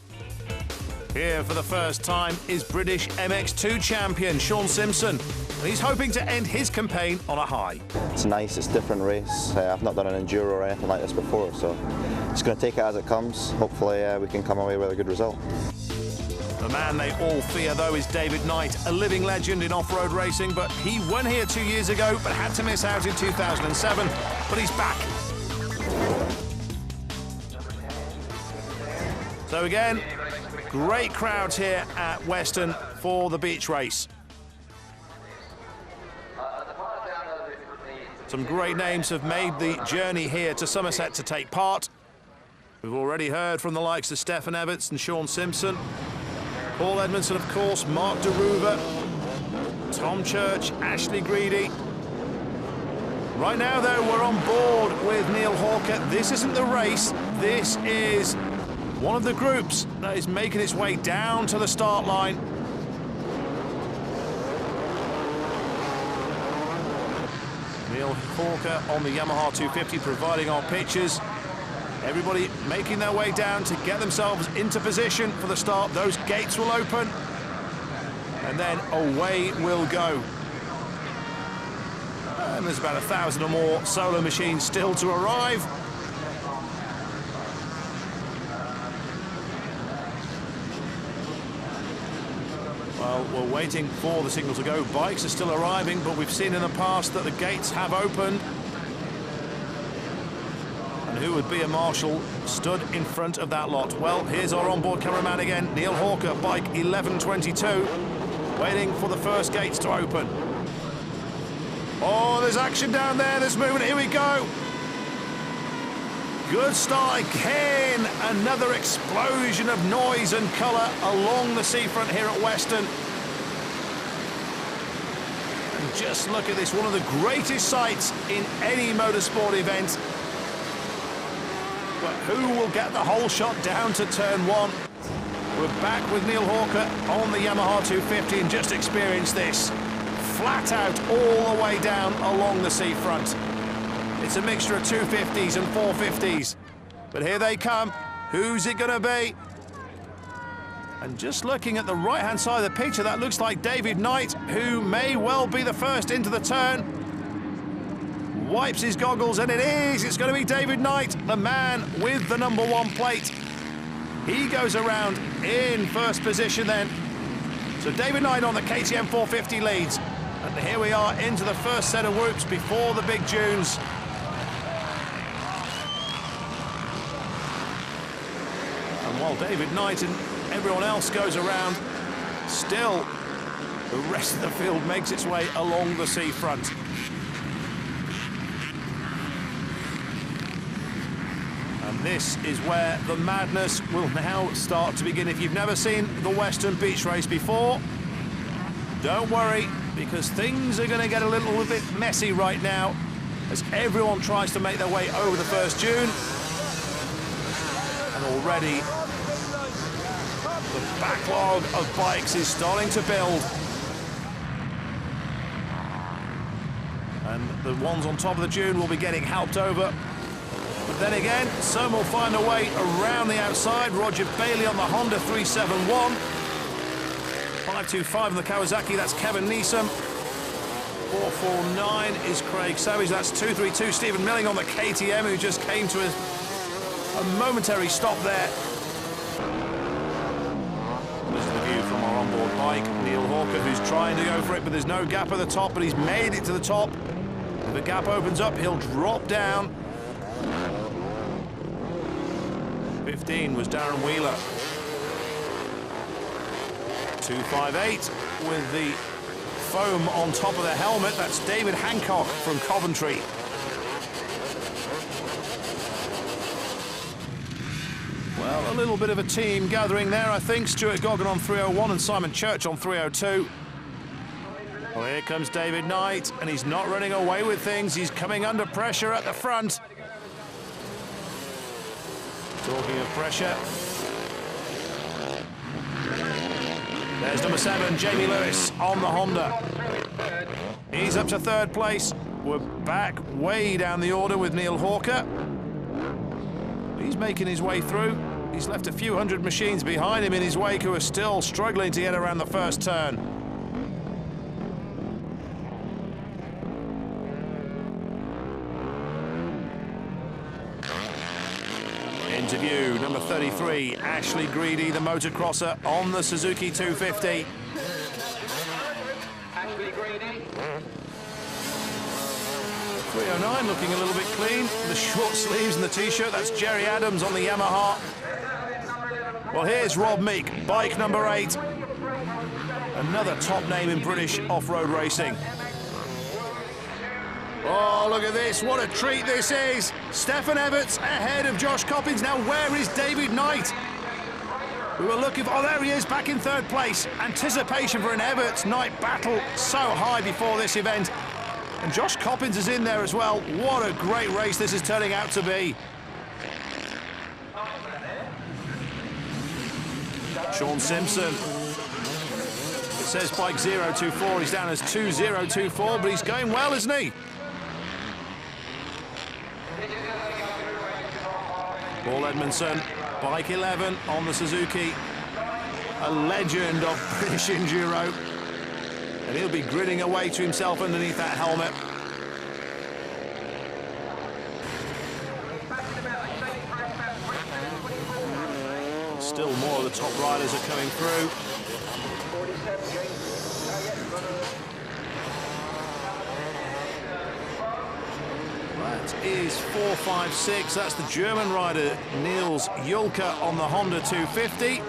Here for the first time is British MX2 champion Sean Simpson, and he's hoping to end his campaign on a high. It's nice, it's a different race. I've not done an enduro or anything like this before, so just going to take it as it comes. Hopefully we can come away with a good result. The man they all fear, though, is David Knight, a living legend in off-road racing, but he won here 2 years ago, but had to miss out in 2007, but he's back. So again, great crowds here at Weston for the beach race. Some great names have made the journey here to Somerset to take part. We've already heard from the likes of Stefan EVERTS and Sean Simpson, Paul Edmondson, of course, Mark de Ruver, Tom Church, Ashley Greedy. Right now, though, we're on board with Neil Hawker. This isn't the race, this is one of the groups that is making its way down to the start line. Neil Hawker on the Yamaha 250 providing our pictures. Everybody making their way down to get themselves into position for the start. Those gates will open and then away we'll go. And there's about 1,000 or more solo machines still to arrive. Well, we're waiting for the signal to go. Bikes are still arriving, but we've seen in the past that the gates have opened. And who would be a marshal stood in front of that lot? Well, here's our onboard cameraman again, Neil Hawker, bike 1122, waiting for the first gates to open. Oh, there's action down there, there's movement, here we go. Good start again, another explosion of noise and colour along the seafront here at Weston. And just look at this, one of the greatest sights in any motorsport event. But who will get the whole shot down to turn 1? We're back with Neil Hawker on the Yamaha 250 and just experienced this. Flat out all the way down along the seafront. It's a mixture of 250s and 450s. But here they come. Who's it going to be? And just looking at the right-hand side of the picture, that looks like David Knight, who may well be the first into the turn. Wipes his goggles, and it is. It's going to be David Knight, the man with the #1 plate. He goes around in first position then. So David Knight on the KTM 450 leads. And here we are into the first set of whoops before the big dunes. And while David Knight and everyone else goes around, still the rest of the field makes its way along the seafront. And this is where the madness will now start to begin. If you've never seen the Weston Beach Race before, don't worry, because things are going to get a little bit messy right now as everyone tries to make their way over the first dune. And already the backlog of bikes is starting to build. And the ones on top of the dune will be getting helped over. But then again, some will find a way around the outside. Roger Bailey on the Honda 371. 525 on the Kawasaki, that's Kevin Neeson. 449 is Craig Savage. That's 232 Stephen Milling on the KTM, who just came to a momentary stop there. This is the view from our onboard bike. Neil Hawker, who's trying to go for it, but there's no gap at the top, but he's made it to the top. If the gap opens up, he'll drop down. 15 was Darren Wheeler. 258 with the foam on top of the helmet. That's David Hancock from Coventry. Well, a little bit of a team gathering there, I think. Stuart Goggin on 301 and Simon Church on 302. Well, here comes David Knight, and he's not running away with things. He's coming under pressure at the front. Talking of pressure, there's number 7, Jamie Lewis on the Honda. He's up to 3rd place. We're back way down the order with Neil Hawker. He's making his way through. He's left a few hundred machines behind him in his wake who are still struggling to get around the first turn. Interview number 33, Ashley Greedy, the motocrosser on the Suzuki 250. Ashley Greedy. 309 looking a little bit clean. The short sleeves and the t-shirt, that's Jerry Adams on the Yamaha. Well, here's Rob Meek, bike number 8. Another top name in British off-road racing. Oh, look at this. What a treat this is. Stefan Everts ahead of Josh Coppins. Now, where is David Knight? We were looking for... Oh, there he is, back in 3rd place. Anticipation for an Everts-Knight battle so high before this event. And Josh Coppins is in there as well. What a great race this is turning out to be. Sean Simpson. It says bike 024. He's down as 2024, but he's going well, isn't he? Paul Edmondson, bike 11 on the Suzuki. A legend of British Enduro. And he'll be grinning away to himself underneath that helmet. Still more of the top riders are coming through. That is 456. That's the German rider Niels Julke on the Honda 250.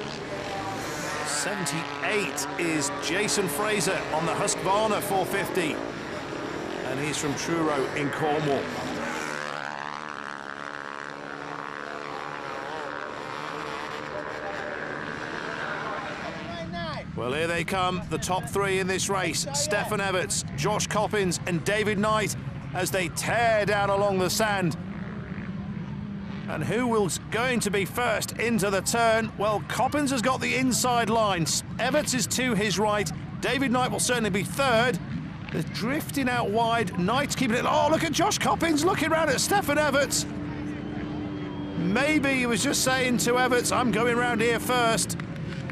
78 is Jason Fraser on the Husqvarna 450. And he's from Truro in Cornwall. Well, here they come, the top 3 in this race. Stefan Everts, Josh Coppins and David Knight as they tear down along the sand. And who was going to be first into the turn? Well, Coppins has got the inside line. Everts is to his right. David Knight will certainly be 3rd. They're drifting out wide. Knight's keeping it... Oh, look at Josh Coppins looking around at Stefan Everts. Maybe he was just saying to Everts, I'm going round here first.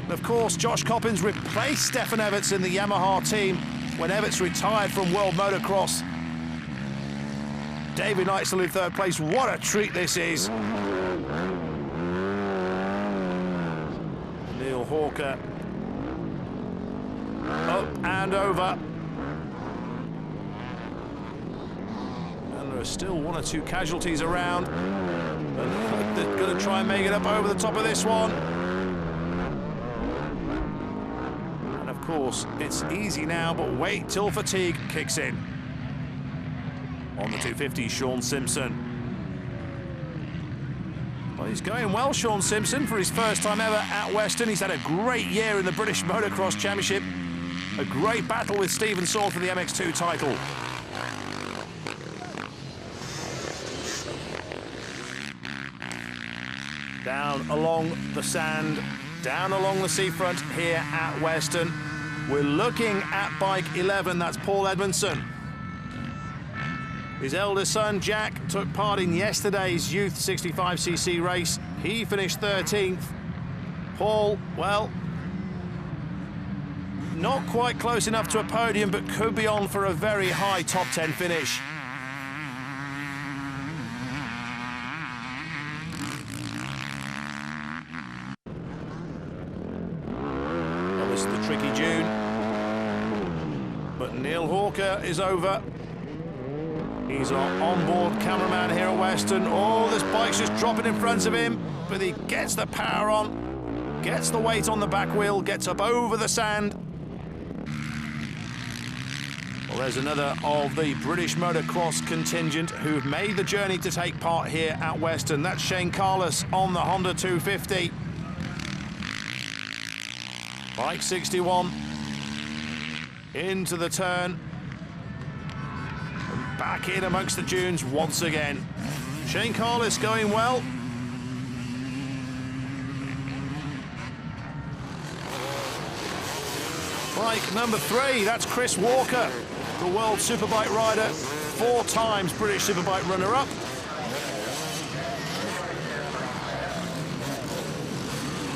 Of course, Josh Coppins replaced Stefan Everts in the Yamaha team when Everts retired from World Motocross. David Knight still in 3rd place. What a treat this is. Neil Hawker. Up and over. And there are still 1 or 2 casualties around. And they're going to try and make it up over the top of this one. Of course, it's easy now, but wait till fatigue kicks in. On the 250, Sean Simpson. Well, he's going well, Sean Simpson, for his first time ever at Weston. He's had a great year in the British Motocross Championship. A great battle with Stephen Saul for the MX2 title. Down along the sand, down along the seafront here at Weston. We're looking at bike 11, that's Paul Edmondson. His eldest son, Jack, took part in yesterday's Youth 65cc race. He finished 13th. Paul, well, Not quite close enough to a podium, but could be on for a very high top 10 finish. Well, this is the tricky June. But Neil Hawker is over. He's our onboard cameraman here at Weston. Oh, this bike's just dropping in front of him, but he gets the power on, gets the weight on the back wheel, gets up over the sand. Well, there's another of the British motocross contingent who've made the journey to take part here at Weston. That's Shane Carlos on the Honda 250. Bike 61. Into the turn. And back in amongst the dunes once again. Shane Carlos going well. Bike number 3, that's Chris Walker, the World Superbike rider, 4 times British Superbike runner-up.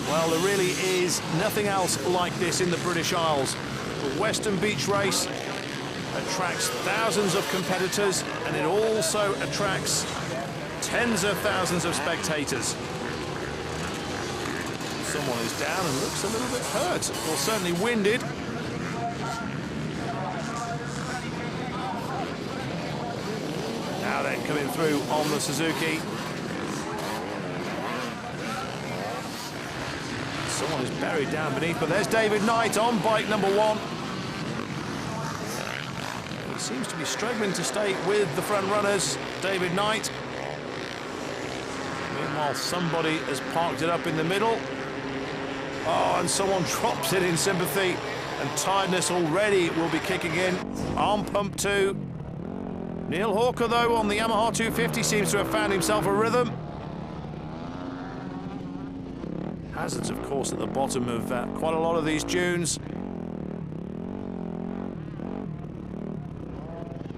Well, there really is nothing else like this in the British Isles. The Western Beach Race attracts thousands of competitors, and it also attracts tens of thousands of spectators. Someone is down and looks a little bit hurt, or certainly winded. Now then, coming through on the Suzuki. Someone is buried down beneath, but there's David Knight on bike number 1. He seems to be struggling to stay with the front runners, David Knight. Meanwhile, somebody has parked it up in the middle. Oh, and someone drops it in sympathy, and tiredness already will be kicking in. Arm pump 2. Neil Hawker, though, on the Yamaha 250 seems to have found himself a rhythm. Hazards, of course, at the bottom of quite a lot of these dunes.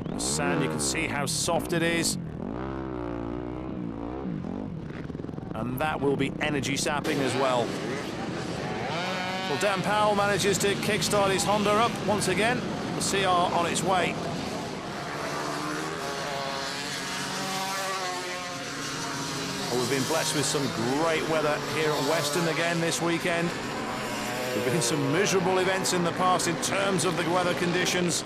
The sand, you can see how soft it is. And that will be energy sapping as well. Well, Dan Powell manages to kickstart his Honda up once again. The CR on its way. Well, we've been blessed with some great weather here at Weston again this weekend. There have been some miserable events in the past in terms of the weather conditions.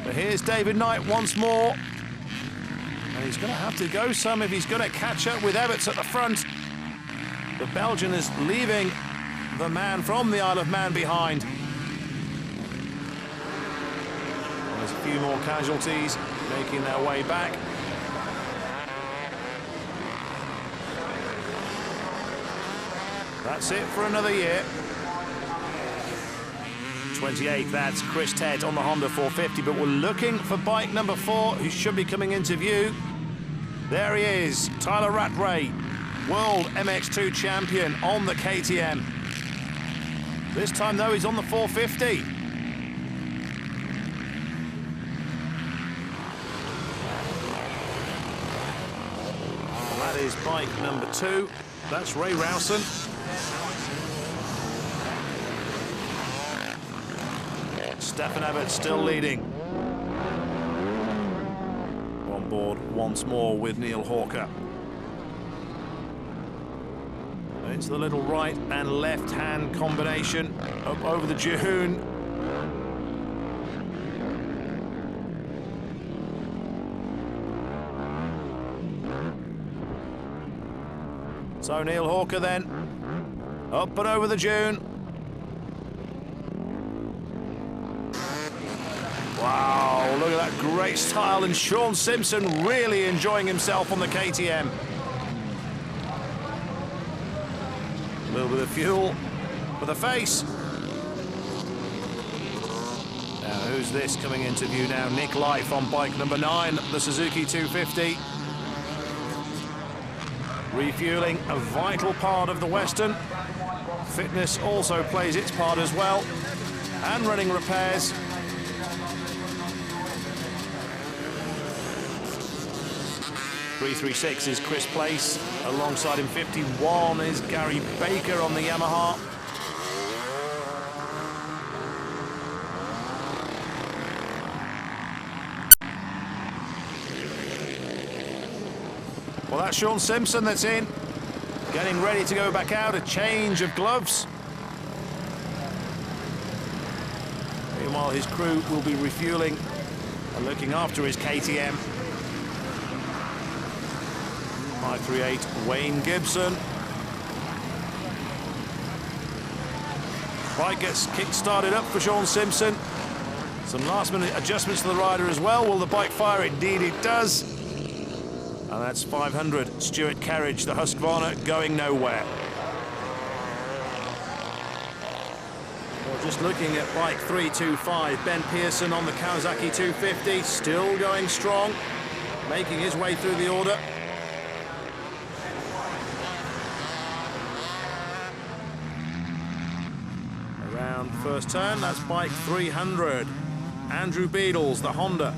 But here's David Knight once more. And he's going to have to go some if he's going to catch up with Everts at the front. The Belgian is leaving the man from the Isle of Man behind. Well, there's a few more casualties making their way back. That's it for another year. 28, that's Chris Ted on the Honda 450, but we're looking for bike number 4, who should be coming into view. There he is, Tyla RATTRAY, World MX2 champion on the KTM. This time, though, he's on the 450. Well, that is bike number 2. That's Ray Rowson. Stefan EVERTS still leading. On board once more with Neil Hawker. Into the little right and left hand combination up over the dune. So Neil Hawker then up and over the dune. Wow, look at that great style, and Sean Simpson really enjoying himself on the KTM. A little bit of fuel for the face. Now, who's this coming into view now? Nick Life on bike number 9, the Suzuki 250. Refueling, a vital part of the Western. Fitness also plays its part as well. And running repairs. .336 is Chris Place. Alongside him, 51 is Gary Baker on the Yamaha. Well, that's Sean Simpson that's in, getting ready to go back out, a change of gloves. Meanwhile, his crew will be refueling and looking after his KTM. 538 Wayne Gibson. Bike gets kick-started up for Sean Simpson. Some last-minute adjustments to the rider as well. Will the bike fire? Indeed it does. And that's 500. Stuart Carriage, the Husqvarna, going nowhere. Well, just looking at bike 325, Ben Pearson on the Kawasaki 250, still going strong, making his way through the order. Around the first turn, that's bike 300. Andrew Beadles, the Honda.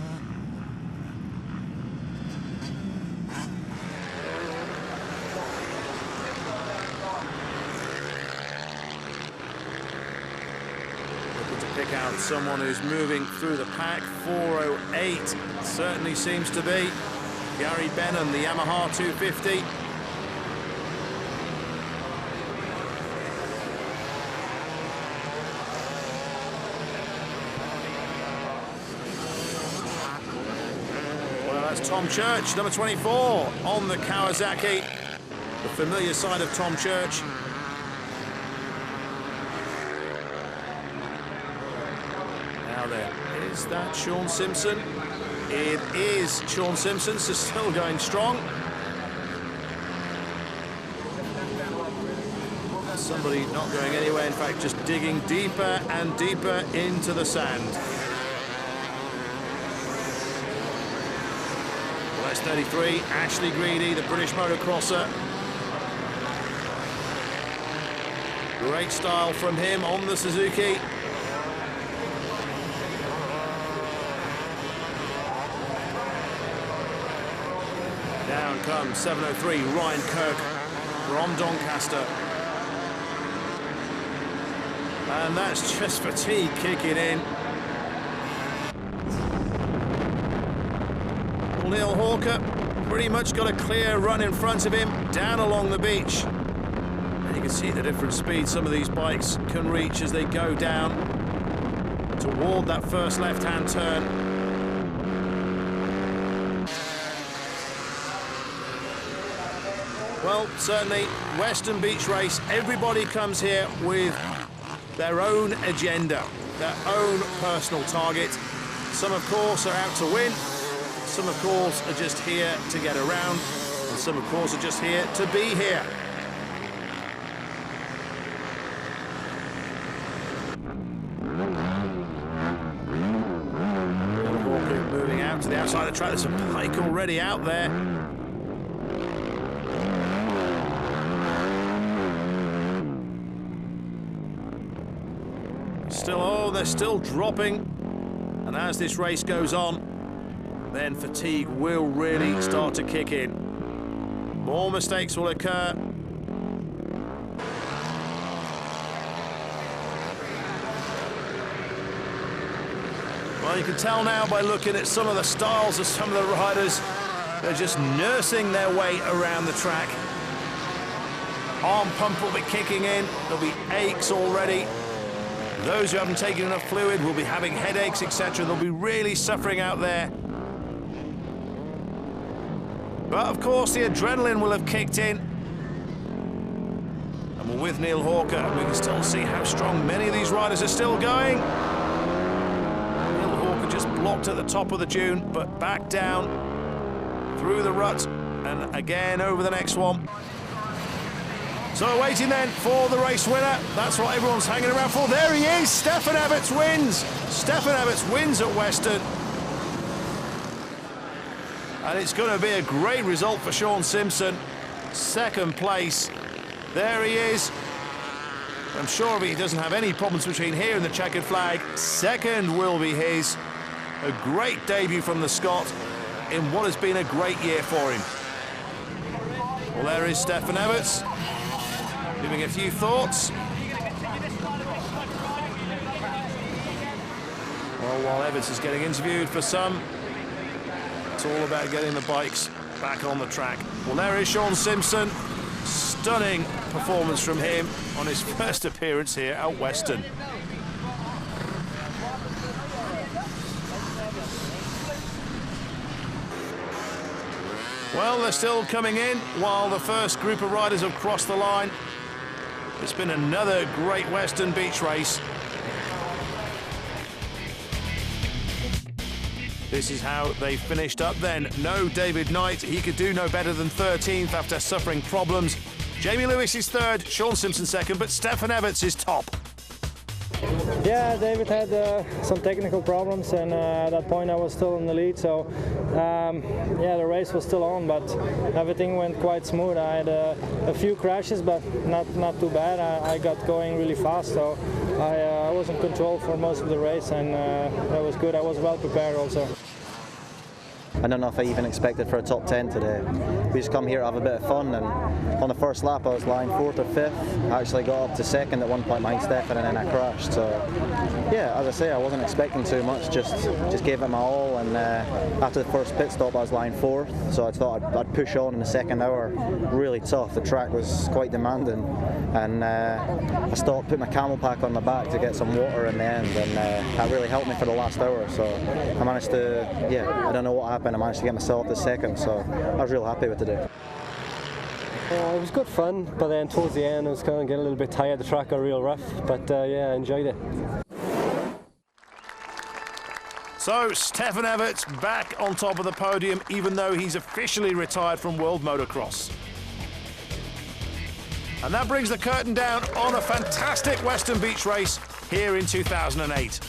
Looking to pick out someone who's moving through the pack. 408 certainly seems to be. Gary Benham, the Yamaha 250. Tom Church, number 24, on the Kawasaki. The familiar side of Tom Church. Now then, is that Sean Simpson? It is Sean Simpson, so still going strong. Somebody not going anywhere, in fact, just digging deeper and deeper into the sand. 33, Ashley Greedy, the British motocrosser. Great style from him on the Suzuki. Down comes 703, Ryan Kirk from Doncaster. And that's just fatigue kicking in. Neil Hawker pretty much got a clear run in front of him down along the beach. And you can see the different speeds some of these bikes can reach as they go down toward that first left-hand turn. Well, certainly, Weston Beach Race, everybody comes here with their own agenda, their own personal target. Some, of course, are out to win. Some, of course, are just here to get around, and some, of course, are just here to be here. Moving out to the outside of the track. There's a bike already out there. Still, oh, they're still dropping. And as this race goes on, then fatigue will really start to kick in. More mistakes will occur. Well, you can tell now by looking at some of the styles of some of the riders, they're just nursing their way around the track. Arm pump will be kicking in, there'll be aches already. Those who haven't taken enough fluid will be having headaches, etc. They'll be really suffering out there. But of course the adrenaline will have kicked in. And we're with Neil Hawker, and we can still see how strong many of these riders are still going. Neil Hawker just blocked at the top of the dune, but back down through the rut and again over the next one. So we're waiting then for the race winner. That's what everyone's hanging around for. There he is, Stefan EVERTS wins. Stefan EVERTS wins at Weston. And it's going to be a great result for Sean Simpson. Second place. There he is. I'm sure he doesn't have any problems between here and the checkered flag. Second will be his. A great debut from the Scot in what has been a great year for him. Well, there is Stefan EVERTS, giving a few thoughts. Well, while EVERTS is getting interviewed for some, it's all about getting the bikes back on the track. Well, there is Sean Simpson. Stunning performance from him on his first appearance here at Weston. Well, they're still coming in while the first group of riders have crossed the line. It's been another great Western beach race. This is how they finished up then. No David Knight, he could do no better than 13th after suffering problems. Jamie Lewis is third, Sean Simpson second, but Stefan Everts is top. Yeah, David had some technical problems, and at that point I was still in the lead, so yeah, the race was still on, but everything went quite smooth. I had a few crashes, but not too bad. I got going really fast, so I was in control for most of the race, and that was good. I was well prepared also. I don't know if I even expected for a top 10 today. We just come here to have a bit of fun, and on the first lap I was lying 4th or 5th. I actually got up to 2nd at one point behind Stefan, and then I crashed. So yeah, as I say, I wasn't expecting too much, just gave it my all, and after the first pit stop I was lying 4th, so I thought I'd push on in the second hour. Really tough, the track was quite demanding, and I stopped, put my camel pack on my back to get some water in the end, and that really helped me for the last hour. So I managed to, yeah, I don't know what happened, I managed to get myself to 2nd, so I was real happy with today. It was good fun, but then towards the end I was kind of getting a little bit tired. The track got real rough, but yeah, I enjoyed it. So Stefan Everts back on top of the podium, even though he's officially retired from World Motocross. And that brings the curtain down on a fantastic Western Beach race here in 2008.